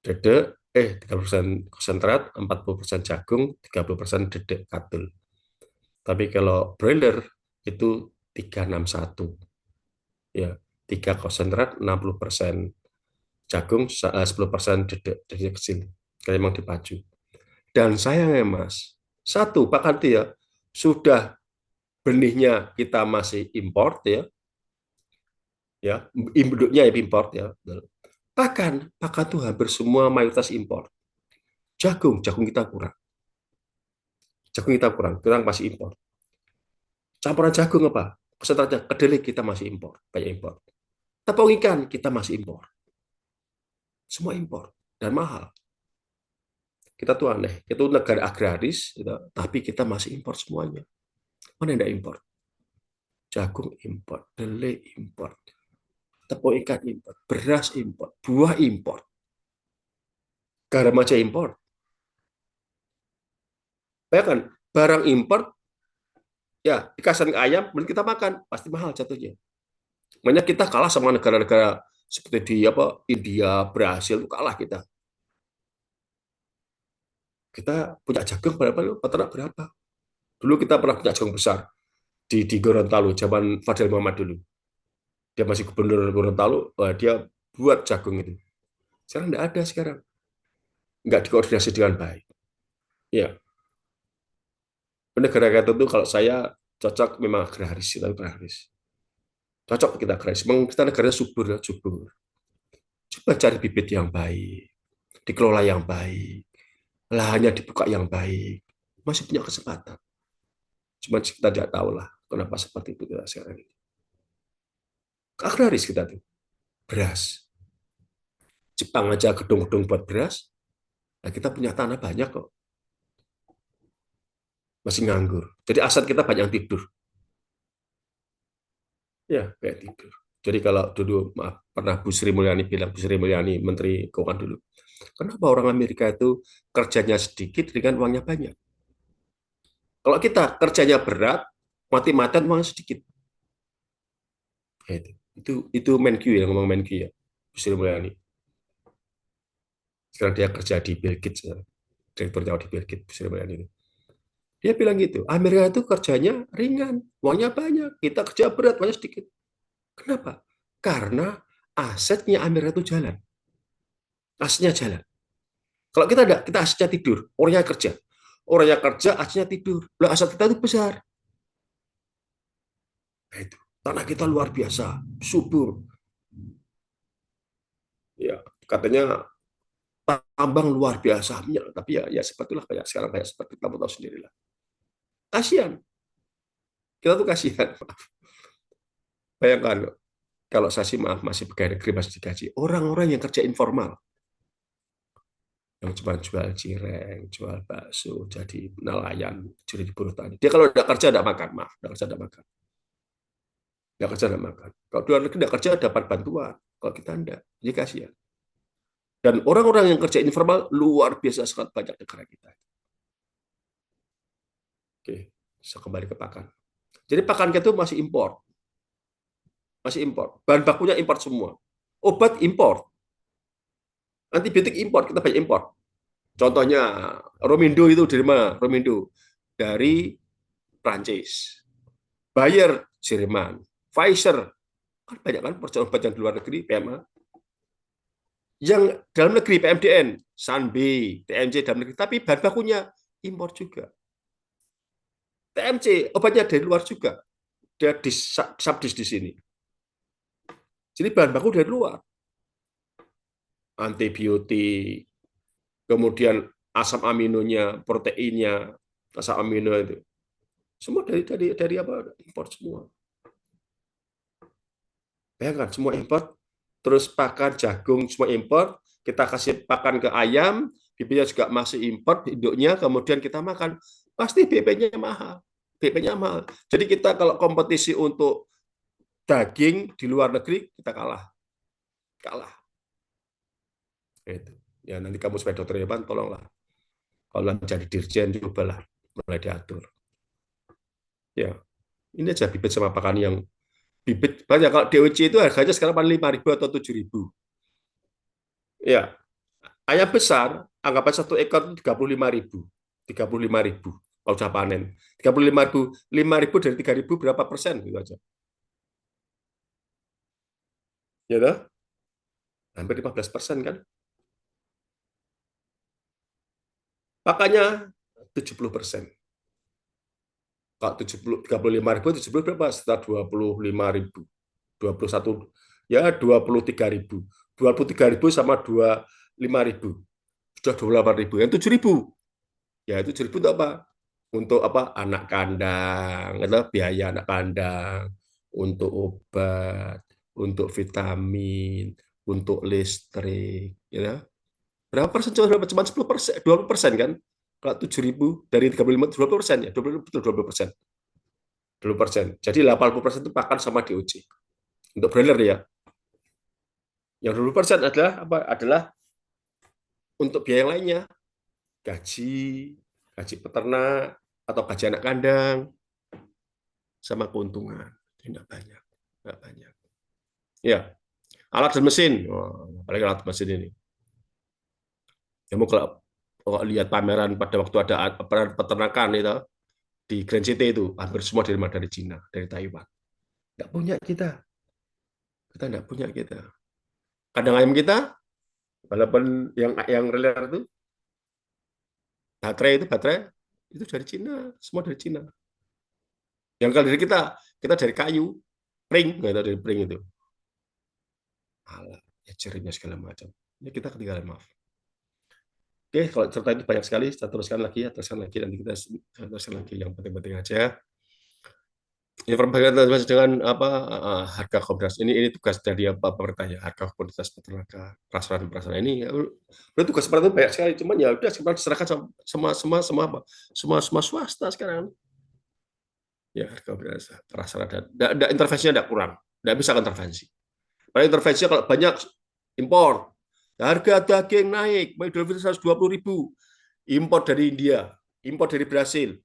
dedek, 30% konsentrat, 40% jagung, 30% dedek katul. Tapi kalau broiler itu 361. Ya, 3 konsentrat, 60% jagung, 10% dedek kecil. Kayak memang dipacu. Dan sayangnya Mas, satu pakan dia sudah benihnya kita masih import ya induknya import ya. Pakan tuh hampir semua mayoritas import. Jagung kita masih impor. Campuran jagung apa? Konsentratnya kedelai kita masih impor, banyak impor. Tepung ikan kita masih impor, semua impor dan mahal. Kita tuh aneh, itu negara agraris, gitu, tapi kita masih impor semuanya. Mana yang tidak impor? Jagung impor, kedelai impor, tepung ikan impor, beras impor, buah impor. Garam aja impor. Bayangkan, barang impor, ya dikasih ke ayam, kemudian kita makan, pasti mahal jatuhnya. Makanya kita kalah sama negara-negara seperti di apa India, Brasil, kalah kita. Kita punya jagung berapa? Peternak berapa? Dulu kita pernah punya jagung besar di Gorontalo, zaman Fadil Muhammad dulu. Dia masih gubernur Gorontalo, dia buat jagung itu. Sekarang nggak ada sekarang. Nggak dikoordinasi dengan baik. Ya, negara tertentu kalau saya cocok memang agraris, kita agraris. Cocok kita agraris. Memang kita negaranya subur, ya, subur. Coba cari bibit yang baik, dikelola yang baik, lahannya dibuka yang baik. Masih punya kesempatan. Cuma kita tidak tahu lah kenapa seperti itu kita sekarang ini. Agraris kita tuh. Beras. Jepang aja gedung-gedung buat beras. Nah, kita punya tanah banyak kok. Masih nganggur. Jadi aset kita banyak yang tidur. Ya, kayak tidur. Jadi kalau dulu, maaf, pernah Bu Sri Mulyani bilang, Bu Sri Mulyani, Menteri Keuangan dulu, kenapa orang Amerika itu kerjanya sedikit dengan uangnya banyak? Kalau kita kerjanya berat, mati-matian uangnya sedikit. Ya, itu Menq ya, ngomong Menq ya, Bu Sri Mulyani. Sekarang dia kerja di Bill Gates, ya. Direktur jauh di Bill Gates, Bu Sri Mulyani ini. Dia bilang gitu, Amerika itu kerjanya ringan, uangnya banyak, kita kerja berat, uangnya sedikit. Kenapa? Karena asetnya Amerika itu jalan. Asetnya jalan. Kalau kita enggak, kita asetnya tidur, orangnya kerja. Orangnya kerja, asetnya tidur. Lah aset kita itu besar. Nah, itu. Tanah kita luar biasa, subur. Ya, katanya tambang luar biasa, tapi ya sebetulnya kayak sekarang kayak seperti kamu tahu sendiri lah. Kasihan. Kita tuh kasihan. Bayangkan kalau saya sih maaf masih pegawai negeri masih digaji. Orang-orang yang kerja informal, yang cuma jual cireng, jual bakso, jadi nelayan, jadi buruh tani. Dia kalau tidak kerja tidak makan, maaf, tidak kerja tidak makan. Tidak kerja tidak makan. Kalau di luar negeri tidak kerja dapat bantuan, kalau kita tidak, jadi kasihan. Dan orang-orang yang kerja informal luar biasa sangat banyak negara kita. Oke, saya kembali ke pakan. Jadi pakan kita itu masih impor, bahan bakunya impor semua. Obat impor, antibiotik impor, kita banyak impor. Contohnya Romindo itu dari mana? Romindo dari Prancis, Bayer Jerman, Pfizer kan banyak kan obat yang di luar negeri PMA. Yang dalam negeri PMDN, Sanbe, TMC dalam negeri, tapi bahan bakunya impor juga. TMC obatnya dari luar juga, dia subdis di sini. Jadi bahan baku dari luar. Antibiotik, kemudian asam aminonya, proteinnya, asam amino itu. Semua dari apa? Impor semua. Bayangkan semua impor, terus pakan jagung semua impor, kita kasih pakan ke ayam, bibitnya juga masih impor, induknya, kemudian kita makan, pasti BP-nya mahal. BP-nya mahal. Jadi kita kalau kompetisi untuk daging di luar negeri, kita kalah. Kalah. Itu. Ya nanti kamu sebagai dokter hewan, tolonglah. Kalau jadi dirjen, cobalah mulai diatur. Ya, ini aja bibit sama pakan yang bibit banyak. Kalau DOC itu harganya sekarang paling 5.000 atau 7.000. Ya, ayam besar, anggapan satu ekor itu 35.000. 35.000 kalau sudah panen. 35.000, 5.000 dari 3.000 berapa persen gitu aja. Ya toh? Hampir 15% kan? Makanya 70%. Kalau 35.000, 70 berapa? Sekitar 25.000. 21, ya 23.000. 23.000 sama 25.000. Sudah 28.000. Yang 7.000. Ya itu 7.000 untuk apa? Untuk apa? Anak kandang, atau biaya anak kandang, untuk obat, untuk vitamin, untuk listrik, ya. Berapa persen? Cuma 10%, 20% kan? Kalau 7.000 dari 35, 20% ya, 20%. 20%. Jadi 80% itu pakan sama DOC. Untuk broiler ya. Yang 20% adalah apa? Adalah untuk biaya yang lainnya, gaji peternak atau gaji anak kandang sama keuntungan. Tidak banyak, nggak banyak. Ya, alat dan mesin, apalagi alat mesin ini. Kamu kalau lihat pameran pada waktu ada peternakan itu di Grand City itu hampir semua dari Cina, dari Taiwan. Nggak punya kita nggak punya kita. Kandang ayam kita, walaupun yang real itu baterai itu dari Cina, semua dari Cina. Yang kalau dari kita dari kayu, pring, nggak tahu dari pring itu. Alah, ya cerinya segala macam. Ya kita ketinggalan, maaf. Oke, kalau cerita itu banyak sekali, saya teruskan lagi nanti kita teruskan lagi yang penting-penting aja. Ini berkaitan dengan apa harga komoditas ini tugas dari apa pemerintah ya, harga komoditas peternakan, prasarana ini udah tugas pemerintah banyak sekali, cuman ya udah serahkan semua swasta sekarang ya, harga komoditas prasarana dan intervensinya tidak kurang, tidak bisa intervensi. Paling intervensi kalau banyak impor, harga daging naik, mulai 120.000, impor dari India, impor dari Brasil,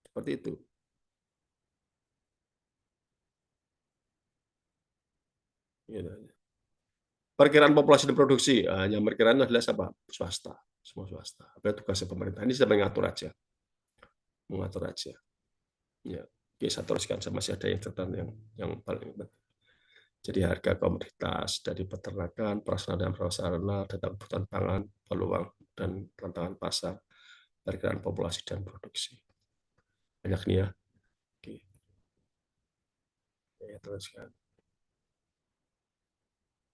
seperti itu. Perkiraan populasi dan produksi, yang perkiraan adalah siapa? Swasta, semua swasta. Apa tugasnya pemerintah? Ini sedang mengatur aja. Ya, oke, saya teruskan, masih ada yang catatan yang paling penting. Jadi harga komoditas dari peternakan, prasarana dan prasarana, data kebutuhan pangan, peluang dan tantangan pasar, perkiraan populasi dan produksi. Banyak nih ya. Oke. Ya, teruskan.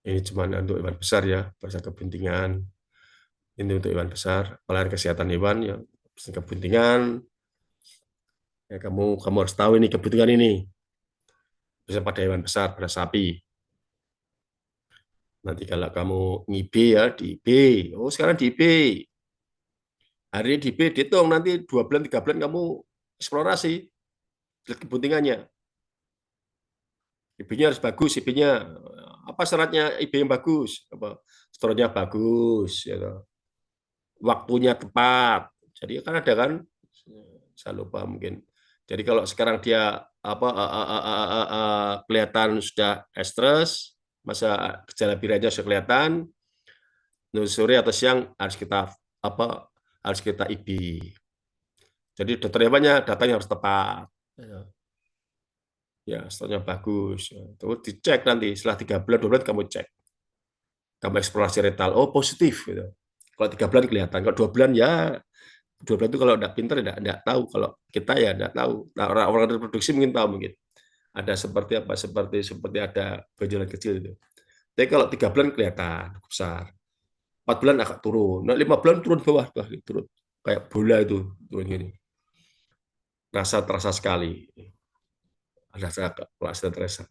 Ini cuma untuk hewan besar ya, bahasa kebuntingan. Ini untuk hewan besar, pelayanan kesehatan hewan yang kebuntingan. Ya, kamu harus tahu ini kebuntingan ini. Bisa pada hewan besar, pada sapi. Nanti kalau kamu ngib ya di IB. Oh, sekarang di IB. Hari ini di IB dihitung, nanti 2 bulan 3 bulan kamu eksplorasi lihat kebuntingannya. IB-nya harus bagus, IB-nya apa syaratnya IB yang bagus? Apa storenya bagus, ya, waktunya tepat. Jadi kan ada kan, saya lupa mungkin. Jadi kalau sekarang dia apa kelihatan sudah stres, masa gejala biranya sudah kelihatan, sore atau siang harus kita IB. Jadi dokter hewannya datanya harus tepat. Ya, storenya bagus. Terus dicek nanti setelah 3 bulan, 2 bulan kamu cek. Kamu eksplorasi rental, oh positif gitu. Kalau 3 bulan kelihatan, kalau 2 bulan ya 2 bulan itu kalau tidak pinter tidak tahu, kalau kita ya tidak tahu. Nah, orang reproduksi mungkin tahu, mungkin ada seperti apa, seperti ada benjolan kecil itu. Tapi kalau 3 bulan kelihatan besar, 4 bulan agak turun, nah 5 bulan turun bawah, turun kayak bola itu turun gini. Terasa sekali. Ada terasa.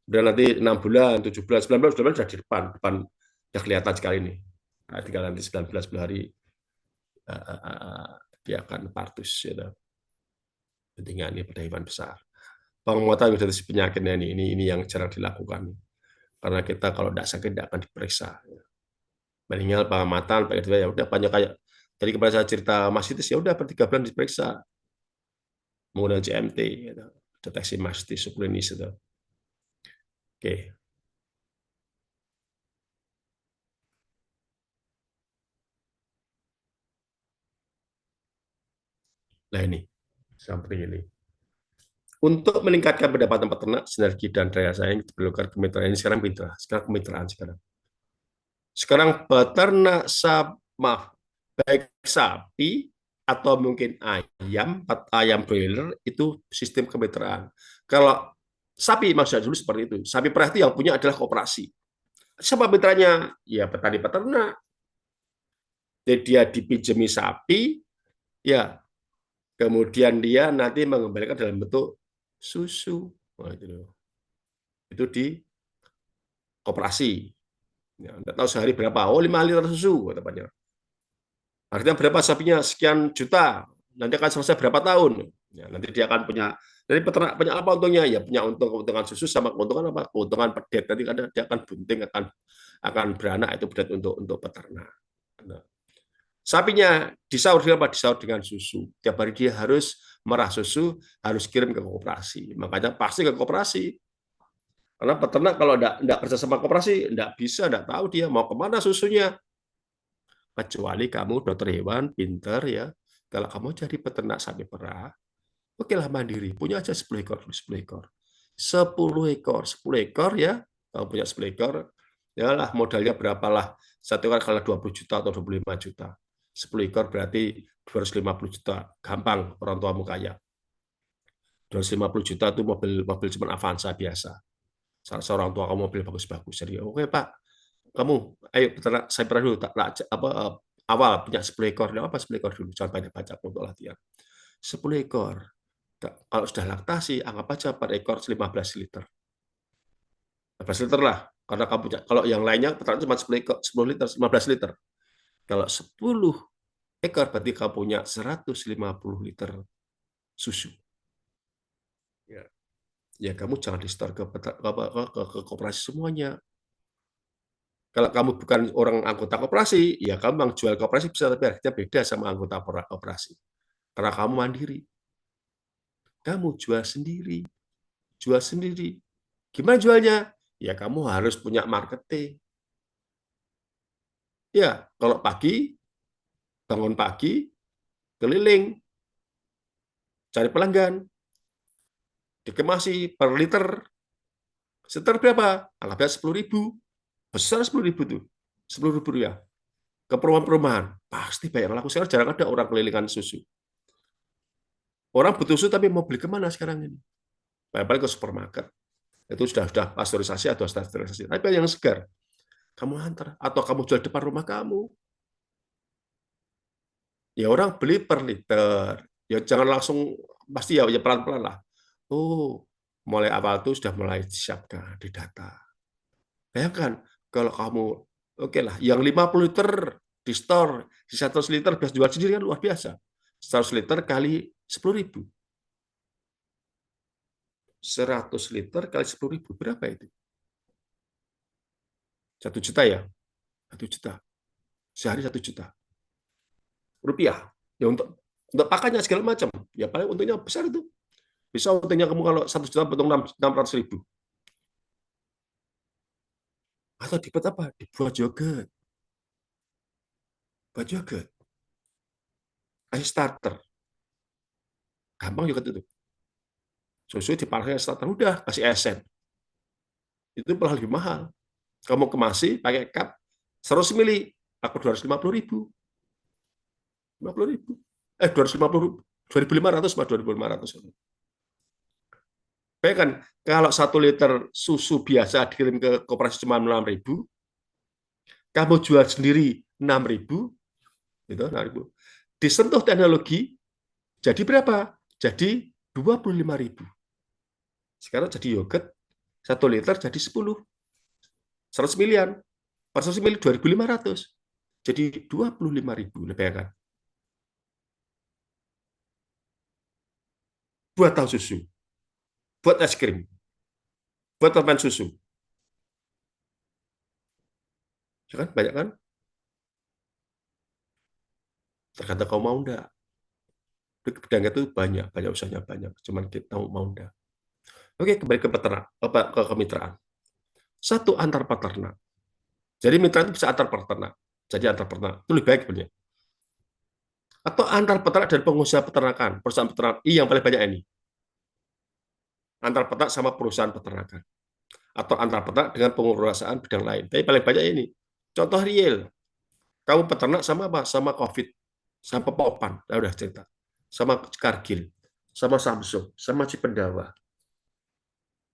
Udah nanti 6 bulan, 7 bulan, 9 bulan, 9 bulan sudah di depan sudah kelihatan sekali nih. Nah, tinggal nanti 19 hari dia akan partus ya. Pentingnya ini pada hewan besar. Penguatan deteksi penyakitnya ini yang jarang dilakukan. Karena kita kalau tidak sakit tidak akan diperiksa. Meninggal pengamatan, ya udah banyak kayak tadi kemarin saya cerita mastitis, ya udah per 3 bulan diperiksa menggunakan CMT, gitu. Deteksi mastitis subklinis itu. Oke. Nah ini, seperti ini. Untuk meningkatkan pendapatan peternak, sinergi dan daya saing diperlukan kemitraan ini sekarang pintar. Sekarang kemitraan sekarang. Sekarang peternak baik sapi atau mungkin ayam broiler itu sistem kemitraan. Kalau sapi maksudnya dulu seperti itu. Sapi perah itu yang punya adalah koperasi. Siapa mitranya? Ya petani peternak. Jadi dia dipinjami sapi, ya kemudian dia nanti mengembalikan dalam bentuk susu. Nah, itu di koperasi. Ya, tidak tahu sehari berapa. Oh, 5 liter susu, katanya. Artinya berapa sapinya? Sekian juta. Nanti akan selesai berapa tahun? Ya, nanti dia akan punya. Jadi peternak punya apa untungnya? Ya punya keuntungan susu sama keuntungan apa? Keuntungan pedet. Nanti dia akan bunting, akan beranak itu berat untuk peternak. Nah, sapinya disaur dengan apa? Disaur dengan susu. Tiap hari dia harus merah susu, harus kirim ke koperasi. Makanya pasti ke koperasi. Karena peternak kalau enggak kerja sama koperasi, enggak bisa, enggak tahu dia mau kemana susunya. Kecuali kamu dokter hewan, pinter ya. Kalau kamu jadi peternak sapi perah, oke lah mandiri. Punya aja 10 ekor, 10 ekor. 10 ekor, 10 ekor ya. Kamu punya 10 ekor, ya lah modalnya berapalah. Satu ekor kalau 20 juta atau 25 juta. 10 ekor berarti 250 juta. Gampang, orang tuamu kaya. 250 juta itu mobil mobil cuma Avanza biasa. Seorang tua kamu mobil bagus-bagus. Jadi, oke Pak, kamu, ayo peternak saya pernah dulu, awal punya 10 ekor. Apa 10 ekor dulu? Jangan banyak-banyak untuk latihan. 10 ekor. Kalau sudah laktasi, anggap aja per ekor 15 liter. 15 liter lah. Karena kamu punya, kalau yang lainnya peternak cuma 10 ekor, 10 liter, 15 liter. Kalau 10 ekor berarti kamu punya 150 liter susu. Ya, ya kamu jangan di store ke koperasi semuanya. Kalau kamu bukan orang anggota koperasi, ya kamu yang jual koperasi bisa, tapi harganya beda sama anggota koperasi. Karena kamu mandiri. Kamu jual sendiri. Jual sendiri. Gimana jualnya? Ya kamu harus punya marketing. Ya, kalau pagi, bangun pagi, keliling, cari pelanggan, dikemasi per liter, seter berapa? Anggapnya 10.000. Besar 10.000 tuh. 10.000 rupiah. Ke perumahan-perumahan. Pasti banyak yang laku. Sekarang jarang ada orang kelilingan susu. Orang butuh susu tapi mau beli kemana sekarang ini? Paling ke supermarket. Itu sudah pasteurisasi atau sterilisasi. Tapi yang segar. Kamu antar. Atau kamu jual depan rumah kamu. Ya orang beli per liter. Ya jangan langsung, pasti ya pelan-pelan lah. Oh, mulai awal itu sudah mulai disiapkan di data. Bayangkan, kalau kamu, oke lah, yang 50 liter di store, di 100 liter bisa jual sendiri kan luar biasa. 100 liter kali 10.000. 100 liter kali 10.000, berapa itu? 1 juta ya? 1 juta. Sehari 1 juta rupiah. Ya untuk pakannya segala macam. Ya paling untungnya besar itu. Bisa untungnya kamu kalau 1 juta potong 600.000. Atau dibuat apa? Dibuat yogurt. Buat yogurt. Ice starter. Gampang yogurt itu. Susu dipakai starter, udah kasih esen. Itu malah lebih mahal. Kamu kemasi pakai cup 100 mili, aku 250.000. 50.000. 250, 2.500 sama 2.500. Bayangkan, kalau 1 liter susu biasa dikirim ke koperasi cuma 6.000, kamu jual sendiri 6.000, gitu, 6.000. Disentuh teknologi, jadi berapa? Jadi 25.000. Sekarang jadi yogurt, 1 liter jadi 10. 100 miliar. Per 100 mili 2.500. Jadi 25.000. Bayangkan. Buat tahu susu. Buat es krim. Buat permen susu. Ya kan? Banyak kan? Tergantung kau mau enggak. Pedagang itu banyak, banyak usahanya banyak. Cuman kita mau enggak. Oke, kembali ke peternak, ke kemitraan. Satu, antar peternak. Jadi mitra itu bisa antar peternak. Jadi antar peternak itu lebih baik sebenarnya. Atau antar peternak dan pengusaha peternakan, perusahaan peternak. Yang paling banyak ini. Antar peternak sama perusahaan peternakan. Atau antar peternak dengan pengurusan bidang lain. Tapi paling banyak ini. Contoh real. Kamu peternak sama apa? Sama COVID. Sama Popan. Saya udah cerita. Sama Kargil. Sama Samsung. Sama Cipendawa.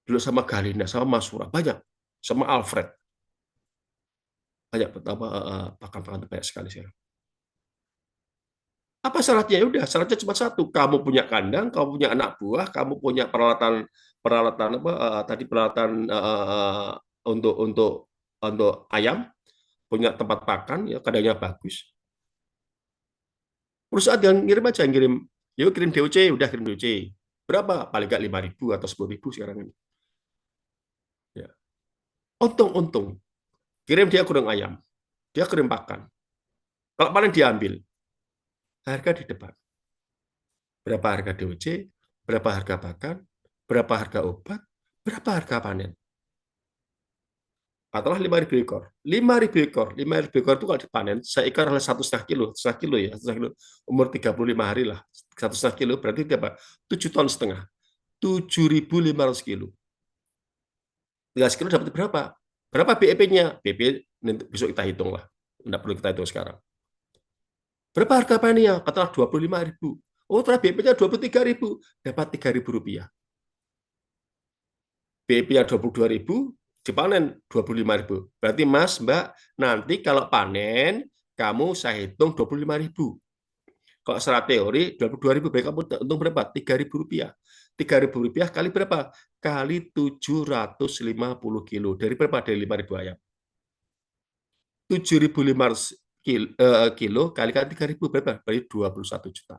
Dulu sama Galina. Sama Masura. Banyak. Sama Alfred. Banyak pakan-pakan banyak sekali sekarang. Apa syaratnya? Ya udah, syaratnya cuma satu. Kamu punya kandang, kamu punya anak buah, kamu punya peralatan peralatan apa tadi peralatan untuk ayam, punya tempat pakan, ya kandangnya bagus. Perusahaan yang ngirim aja, ngirim, yuk kirim DOC, udah kirim DOC. Berapa? Paling nggak 5.000 atau 10.000 sekarang ini. Ya. Untung-untung. Kirim dia gudang ayam, dia kirim pakan. Kalau panen diambil, harga di depan. Berapa harga DOC, berapa harga pakan, berapa harga obat, berapa harga panen. Katakanlah 5.000 ekor. 5.000 ekor. 5.000 ekor itu kalau dipanen, seekor adalah 1,5 kilo. 1,5 kilo ya. 1,5 kilo. Umur 35 hari lah. 1,5 kilo berarti apa? 7,5 ton. 7.500 kilo. 13 kilo dapat berapa? Berapa BEP-nya? BEP besok kita hitung lah. Tidak perlu kita hitung sekarang. Berapa harga panennya? Katakanlah 25.000. Oh, ternyata BEP-nya 23.000. Dapat 3.000 rupiah. BEP-nya 22.000, dipanen 25.000. Berarti Mas, Mbak, nanti kalau panen, kamu saya hitung 25.000. Kalau secara teori 22.000, berarti kamu untung berapa? 3.000 rupiah. 3.000 rupiah kali berapa? Kali 750 kilo. Dari berapa? Dari 5.000 ayam. 7.500 kilo kali 3.000 berapa? Berarti 21 juta.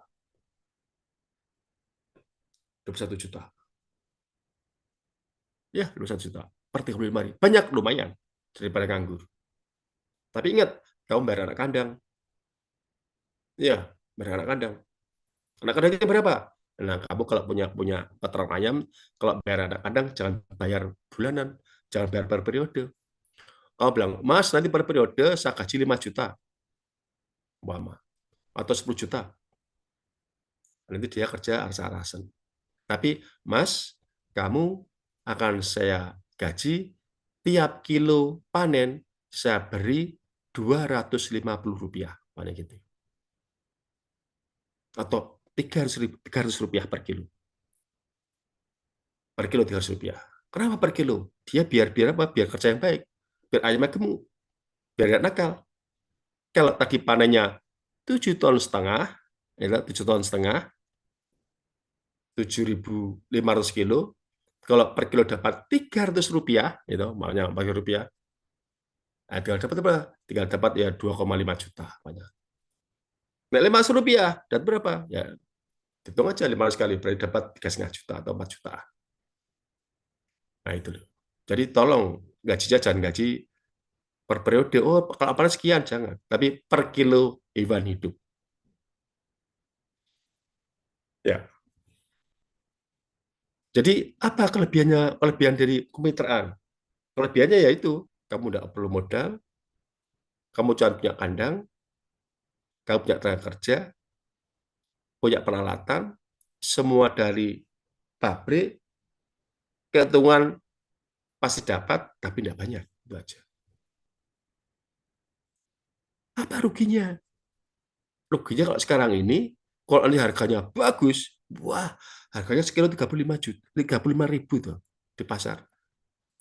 21 juta. Ya, 21 juta. Per 35.000. Banyak, lumayan. Daripada nganggur. Tapi ingat, kamu bayar anak kandang. Iya, bayar anak kandang. Anak kandang itu berapa? Nah, kamu kalau punya punya peternak ayam, kalau bayar anak kandang, jangan bayar bulanan. Jangan bayar per periode. Kamu bilang, Mas, nanti per periode saya gaji 5 juta. Umpama. Atau 10 juta. Nanti dia kerja aras-arasan. Tapi, Mas, kamu akan saya gaji tiap kilo panen saya beri 250 rupiah. Panen gitu. Atau 300 rupiah per kilo. Per kilo 300 rupiah. Kenapa per kilo? Dia biar apa? Biar kerja yang baik. Biar ayamnya gemuk. Biar nggak nakal. Kalau tadi panennya 7,5 ton, ya, 7,5 ton, 7.500 kilo. Kalau per kilo dapat 300 rupiah, itu makanya 4 rupiah. Nah, tinggal dapat apa? Tinggal dapat ya 2,5 juta. Nah, 500 rupiah, dan berapa? Ya, hitung aja 500 kali, berarti dapat 3,5 juta atau 4 juta. Nah, itu loh. Jadi tolong gajinya jangan gaji per periode. Oh, kalau apa sekian, jangan. Tapi per kilo hewan hidup. Ya. Jadi apa kelebihan dari kemitraan? Kelebihannya yaitu kamu tidak perlu modal, kamu cuma punya kandang, kamu punya tenaga kerja, punya peralatan, semua dari pabrik, keuntungan pasti dapat, tapi tidak banyak. Itu aja. Apa ruginya? Ruginya kalau sekarang ini, kalau ini harganya bagus, wah, harganya sekilo 35 juta, 35.000 tuh di pasar.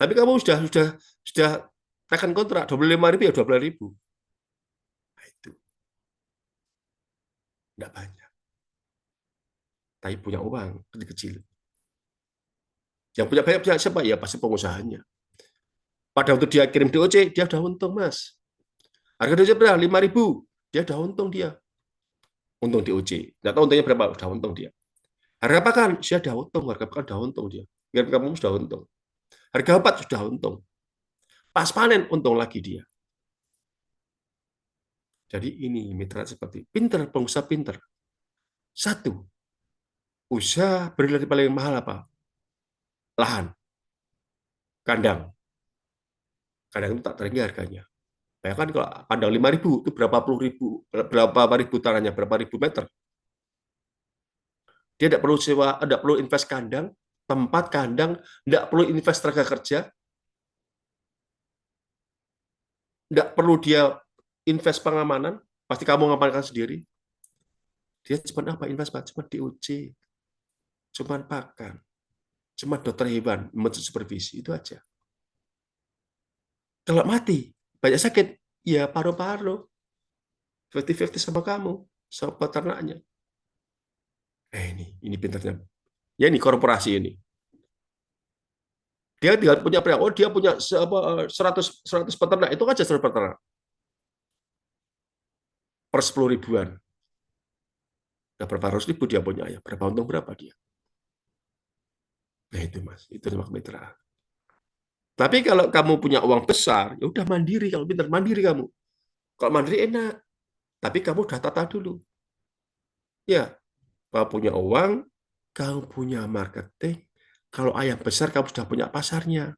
Tapi kamu sudah tekan kontrak 25.000 ya 12.000. Nah, itu tidak banyak. Tapi punya uang kecil-kecil. Yang punya banyak punya siapa? Ya pasti pengusahanya. Pada waktu dia kirim DOC, dia udah untung, Mas. Harga DOC berapa? 5.000. Dia udah untung dia. Untung DOC. Nggak tahu untungnya berapa, udah untung dia. Harga pakan, dia udah untung. Harga pakan udah untung dia. Kirim kamu sudah untung. Harga obat sudah untung. Pas panen, untung lagi dia. Jadi ini mitra seperti pinter, pengusaha pinter. Satu, usaha berlari paling mahal apa? Lahan, kandang. Kandang itu tak tinggi harganya. Bayangkan kalau kandang 5.000 itu berapa ribu tanahnya, berapa ribu meter. Dia tidak perlu sewa, tidak perlu invest kandang, tempat kandang, tidak perlu invest tenaga kerja, tidak perlu dia invest pengamanan, pasti kamu ngamankan sendiri. Dia cuma apa? Invest cuma DOC, cuma pakan, cuma dokter hewan, supervisi, itu aja. Kalau mati, banyak sakit, ya paru-paru, 50-50 sama kamu, sama peternaknya. Ini pintarnya. Ya ini korporasi ini. Dia tinggal punya peternak. Oh, dia punya 100 peternak. Itu aja 100 peternak. Per 10 ribuan. Nah, berapa ratus ribu dia punya ya? Berapa untung berapa dia? Nah itu Mas. Itu sama kemitraan. Tapi kalau kamu punya uang besar, ya udah mandiri. Kalau pintar mandiri kamu. Kalau mandiri enak, tapi kamu udah tata dulu. Ya, kamu punya uang, kamu punya marketing. Kalau ayam besar, kamu sudah punya pasarnya.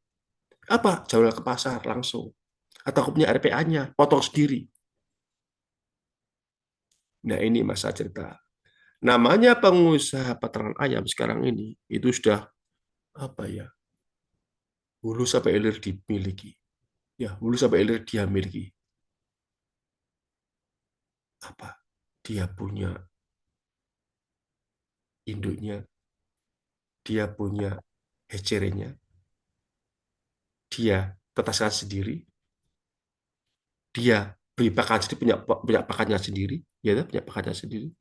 Apa? Jual ke pasar langsung. Atau kamu punya RPA-nya, potong sendiri. Nah, ini masa cerita. Namanya pengusaha peternak ayam sekarang ini, itu sudah apa ya, hulu sampai hilir dimiliki. Ya, hulu sampai hilir dia miliki. Apa? Dia punya induknya, dia punya hecerenya, dia tetaskan sendiri, dia beri pakan sendiri, punya pakannya sendiri, ya punya pakannya sendiri.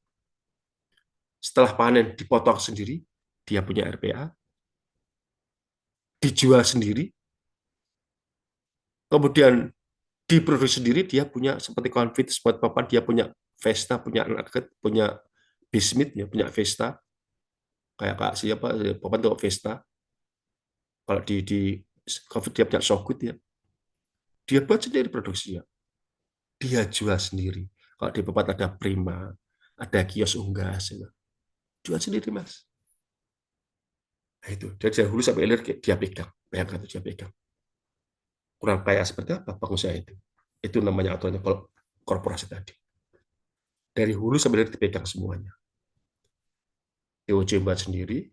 Setelah panen dipotong sendiri, dia punya RPA, dijual sendiri, kemudian diproduksi sendiri, dia punya seperti konfit buat papan, dia punya Vesta, punya nugget, punya bismit, ya punya Vesta, kayak kak siapa, papan tuh Vesta. Kalau di konfit dia punya Sogut ya, dia buat sendiri produksinya, dia jual sendiri. Kalau di papan ada Prima, ada kios unggas, ya. Jual sendiri mas. Nah itu dari hulu sampai hilir dia pegang, bayangkan itu dia pegang. Kurang kaya seperti apa pengusaha itu? Itu namanya aturannya kalau korporasi tadi. Dari hulu sampai hilir dipegang semuanya. TOC buat sendiri,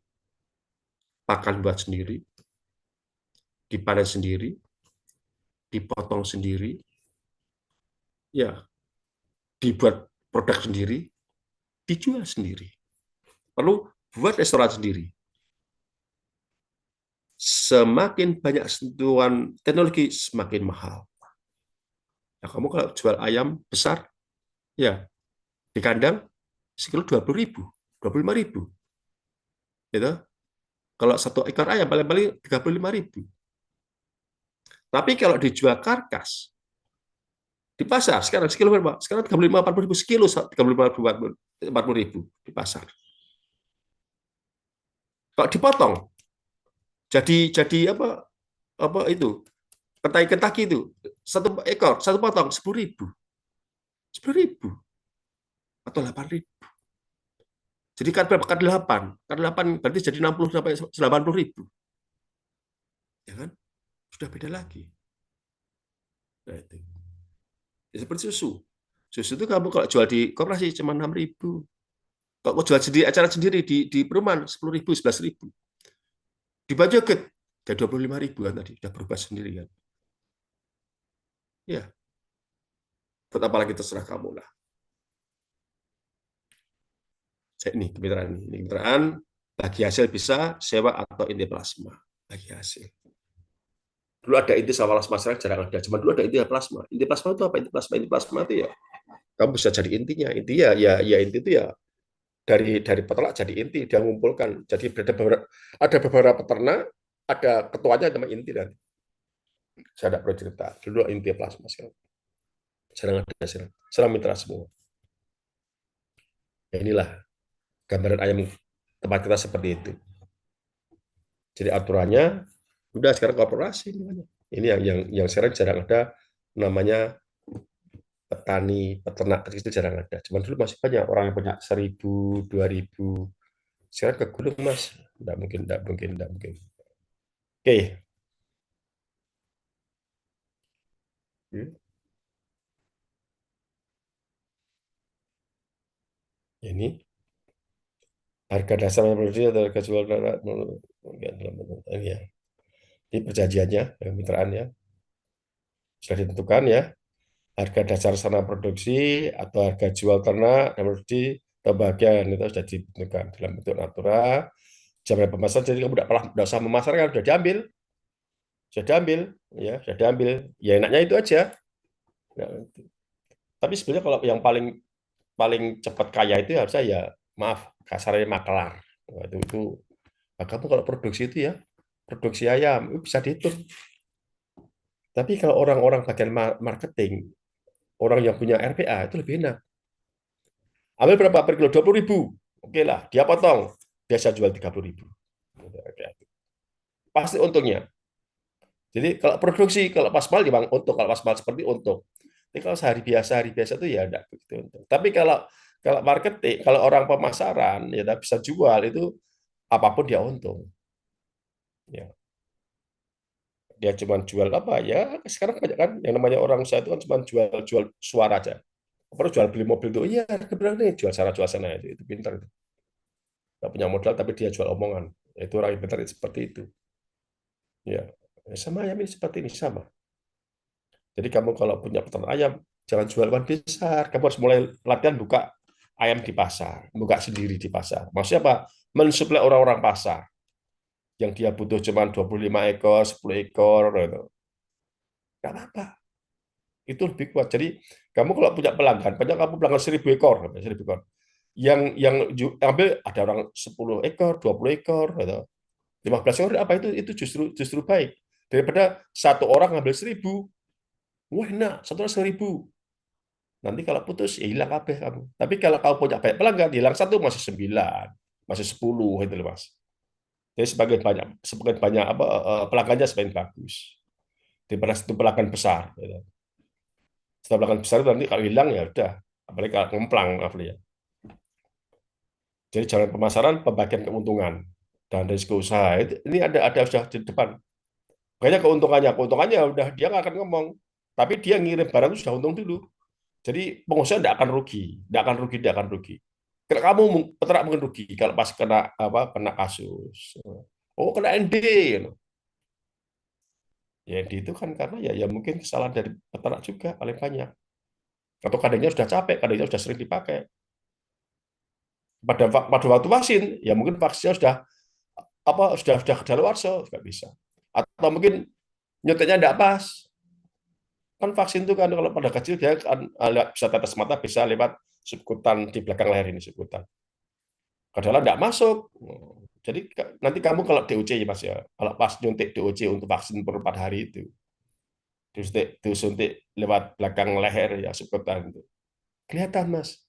pakan buat sendiri, dipanen sendiri, dipotong sendiri, ya dibuat produk sendiri, dijual sendiri. Perlu buat restoran sendiri. Semakin banyak sentuhan teknologi, semakin mahal. Nah, kamu kalau jual ayam besar, ya di kandang sekilo 20.000, 25.000. Gitu. Kalau satu ekor ayam paling-paling 35.000. Tapi kalau dijual karkas di pasar sekarang sekilo berapa? Sekarang 35-40 ribu sekilo, 35-40 ribu di pasar. Kalau dipotong jadi apa itu Kentucky itu satu ekor satu potong 10.000, 10.000 atau 8.000. Jadi kan berapa? Kan 8 berarti jadi 60 sampai 80 ribu, ya kan? Sudah beda lagi. Nah, itu. Ya, seperti susu. Susu itu kamu kalau jual di koperasi cuma 6.000. Kalau jual sendiri acara sendiri di perumahan 10.000, 11.000. Di budget jadi 25.000 kan tadi, sudah berubah sendiri kan. Ya, buat apa lagi terserah kamu lah. Ini kemitraan bagi hasil bisa sewa atau inti plasma bagi hasil. Dulu ada inti sama masyarakat jarang ada. Cuma dulu ada inti plasma. Inti plasma itu apa? Inti plasma itu ya kamu bisa jadi intinya. Inti ya inti itu ya dari peternak jadi inti, dia mengumpulkan. Jadi ada beberapa peternak, ada ketuanya nama inti dan saya tidak perlu cerita. Dulu inti plasma sekarang jarang ada, sekarang mitra semua. Ya, inilah gambaran ayam tempat kita seperti itu. Jadi aturannya udah sekarang korporasi namanya. Ini yang sekarang jarang ada namanya petani peternak kecil itu jarang ada. Cuman dulu masih banyak orang yang punya 1.000, 2.000. Sekarang kegulung mas, tidak mungkin, tidak mungkin, tidak mungkin. Oke, ini harga dasar produksi atau harga jual ya. Ini perjanjiannya, kemitraan ya, sudah ditentukan ya. Harga dasar sana produksi atau harga jual ternak dan produksi atau bagian itu sudah ditentukan dalam bentuk natura. Jam pemasaran jadi kamu tidak usah memasarkan, sudah diambil, ya, sudah diambil. Ya enaknya itu aja. Nah, tapi sebenarnya kalau yang paling paling cepat kaya itu harusnya ya maaf kasarnya makelar. Wah, itu nah, kamu kalau produksi itu ya produksi ayam itu bisa dihitung. Tapi kalau orang-orang bagian marketing, orang yang punya RPA itu lebih enak. Ambil berapa per kilo? 20.000. Oke lah, dia potong. Biasa jual 30.000. Pasti untungnya. Jadi kalau produksi, kalau pas mal memang untung, kalau pas mal seperti untung. Tapi kalau hari biasa itu ya enggak begitu untung. Tapi kalau kalau marketing, kalau orang pemasaran ya bisa jual itu apapun dia untung. Ya, dia cuma jual apa ya? Sekarang banyak kan yang namanya orang usaha itu kan cuma jual suara aja. Perlu jual beli mobil itu, iya harga berapa nih? Jual sana itu pintar itu. Nggak punya modal tapi dia jual omongan. Itu orang yang pintar itu seperti itu. Ya, sama ayam ini seperti ini sama. Jadi kamu kalau punya peternak ayam, jangan jual hewan besar. Kamu harus mulai latihan buka ayam di pasar, buka sendiri di pasar. Maksudnya apa? Mensuplai orang-orang pasar yang dia butuh cuma 25 ekor, 10 ekor, gitu. Nggak apa-apa. Itu lebih kuat. Jadi kamu kalau punya pelanggan, banyak kamu pelanggan 1.000 ekor, 1.000 ekor. Yang ambil ada orang 10 ekor, 20 ekor, gitu. 15 ekor apa itu justru baik daripada satu orang ngambil 1.000. Wah, enak, satu orang 1.000. Nanti kalau putus, ya hilang kabeh kamu. Tapi kalau kamu punya banyak pelanggan, hilang satu masih 9, masih 10 itu loh, Mas. Jadi semakin banyak apa pelanggannya semakin bagus. Daripada satu pelanggan besar. Gitu. Setelah pelanggan besar nanti kalau hilang ya udah, apalagi kalau ngemplang, apalagi ya. Jadi jalan pemasaran, pembagian keuntungan dan risiko usaha ini ada sudah di depan. Makanya keuntungannya udah dia nggak akan ngomong, tapi dia ngirim barang itu sudah untung dulu. Jadi pengusaha tidak akan rugi, tidak akan rugi. Kalau kamu peternak mungkin rugi kalau pas kena kasus. Oh, kena ND, gitu. Ya ND itu kan karena ya mungkin kesalahan dari peternak juga paling banyak. Atau kadangnya sudah capek, kadangnya sudah sering dipakai. Pada waktu vaksin, ya mungkin vaksinnya sudah kedaluarsa, nggak bisa. Atau mungkin nyeteknya tidak pas. Kan vaksin itu kan kalau pada kecil dia kan bisa tetes mata, bisa lewat subkutan di belakang leher ini, subkutan. Kadang tidak masuk. Jadi nanti kamu kalau DOC ya Mas ya, kalau pas nyuntik DOC untuk vaksin per 4 hari itu, disuntik lewat belakang leher ya subkutan itu. Kelihatan Mas.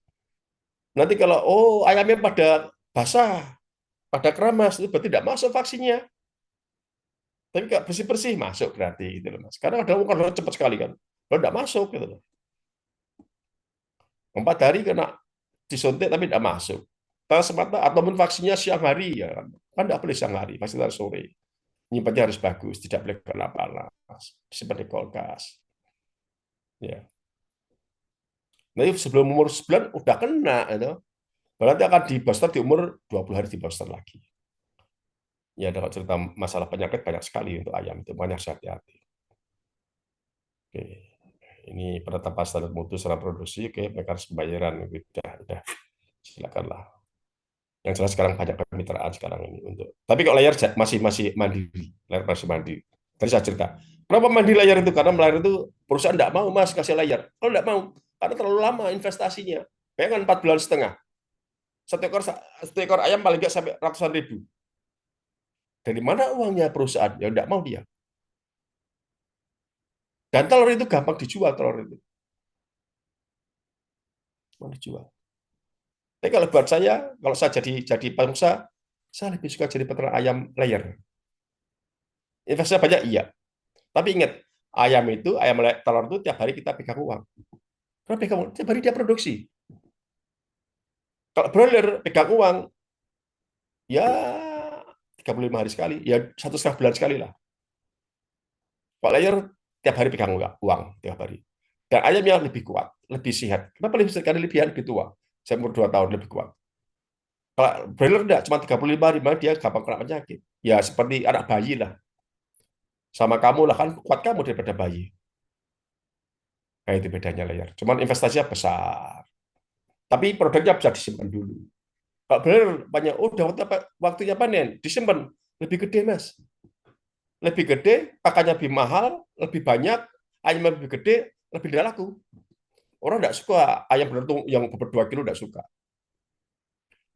Nanti kalau ayamnya pada basah, pada keramas, itu berarti tidak masuk vaksinnya. Tapi kalau bersih-bersih masuk berarti gitu loh Mas. Karena kadang cepat sekali kan. Kalau tidak masuk gitu loh. 4 hari kena disuntik tapi tidak masuk. Semata ataupun vaksinnya siang hari ya kan tidak boleh siang hari, pasti harus sore. Nyimpannya harus bagus, tidak boleh kena panas, disimpan di kulkas. Ya. Nanti sebelum umur 9 udah kena itu. Berarti akan di booster di umur 20 hari di booster lagi. Ya, kalau cerita masalah penyakit banyak sekali untuk ayam itu, banyak hati-hati. Oke. Ini penetapan standar mutu secara produksi, oke, mekanisme pembayaran, udah, silakanlah. Yang jelas sekarang banyak kemitraan sekarang ini untuk. Tapi kalau layar masih mandiri, layar masih mandiri. Tadi saya cerita, kenapa mandiri layar itu? Karena layar itu perusahaan tidak mau Mas kasih layar. Kalau tidak mau, karena terlalu lama investasinya. Bayangkan 4 bulan setengah. Satu ekor ayam paling nggak sampai ratusan ribu. Dari mana uangnya perusahaan? Ya tidak mau dia. Dan telur itu gampang dijual, telur itu. Mau dijual. Tapi kalau buat saya, kalau saya jadi pengusaha, saya lebih suka jadi peternak ayam layar. Investasinya banyak, iya. Tapi ingat, ayam telur itu tiap hari kita pegang uang. Karena pegang uang, tiap hari dia produksi. Kalau broiler pegang uang, ya 35 hari sekali, ya 1,5 bulan sekali lah. Kalau layar tiap hari pegang uang, tiap hari. Dan ayamnya lebih kuat, lebih sehat. Kenapa lebih sehat? Karena lebih tua. Saya umur 2 tahun lebih kuat. Kalau broiler enggak, cuma 35 hari, dia gampang kena penyakit. Ya seperti anak bayi lah. Sama kamu lah, kan kuat kamu daripada bayi. Nah, itu bedanya layar. Cuman investasinya besar. Tapi produknya bisa disimpan dulu. Kalau benar banyak, udah waktunya panen, disimpan. Lebih gede, Mas. Lebih gede, pakannya lebih mahal, lebih banyak, ayam lebih gede, lebih tidak laku. Orang tidak suka ayam berentung yang berdua kilo, tidak suka.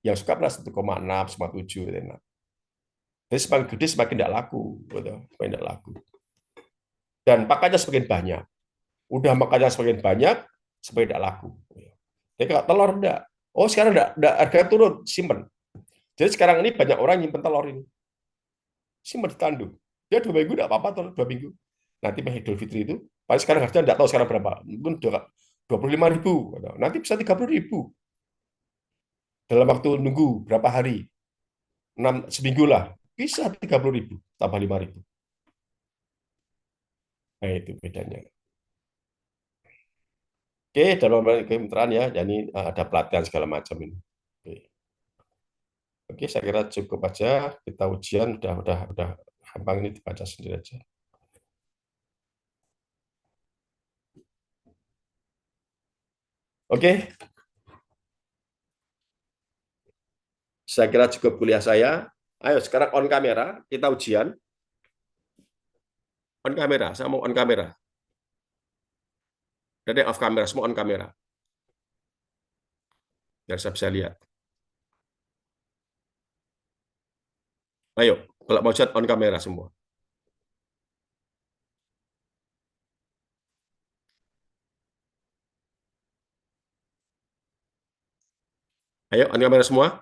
Yang suka plus 1,6, 1,7. Jadi semakin gede, semakin tidak laku. Semakin tidak laku. Dan pakannya semakin banyak. Udah makannya semakin banyak, semakin tidak laku. Jadi kalau telur enggak. Oh, sekarang enggak harga turun, simpen. Jadi sekarang ini banyak orang nyimpen telur ini. Simpen di tanduk. Dia 2 minggu tidak apa-apa, tuh 2 minggu. Nanti Idul Fitri itu, paling sekarang harganya tidak tahu sekarang berapa. Mungkin 25.000, nanti bisa 30.000 dalam waktu nunggu berapa hari, seminggu lah, bisa 30.000 tambah 5.000. Nah itu bedanya. Oke, dalam kemitraan ya, jadi ada pelatihan segala macam ini. Oke. Oke, saya kira cukup aja. Kita ujian udah gampang, ini dibaca sendiri aja. Oke, saya kira cukup kuliah saya. Ayo sekarang on kamera, kita ujian. On kamera, saya mau on kamera. Jadi off kamera, semua on kamera. Biar saya bisa lihat. Ayo, kalau mau chat on kamera semua. Ayo on kamera semua.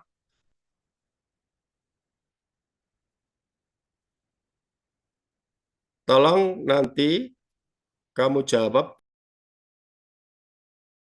Tolong nanti kamu jawab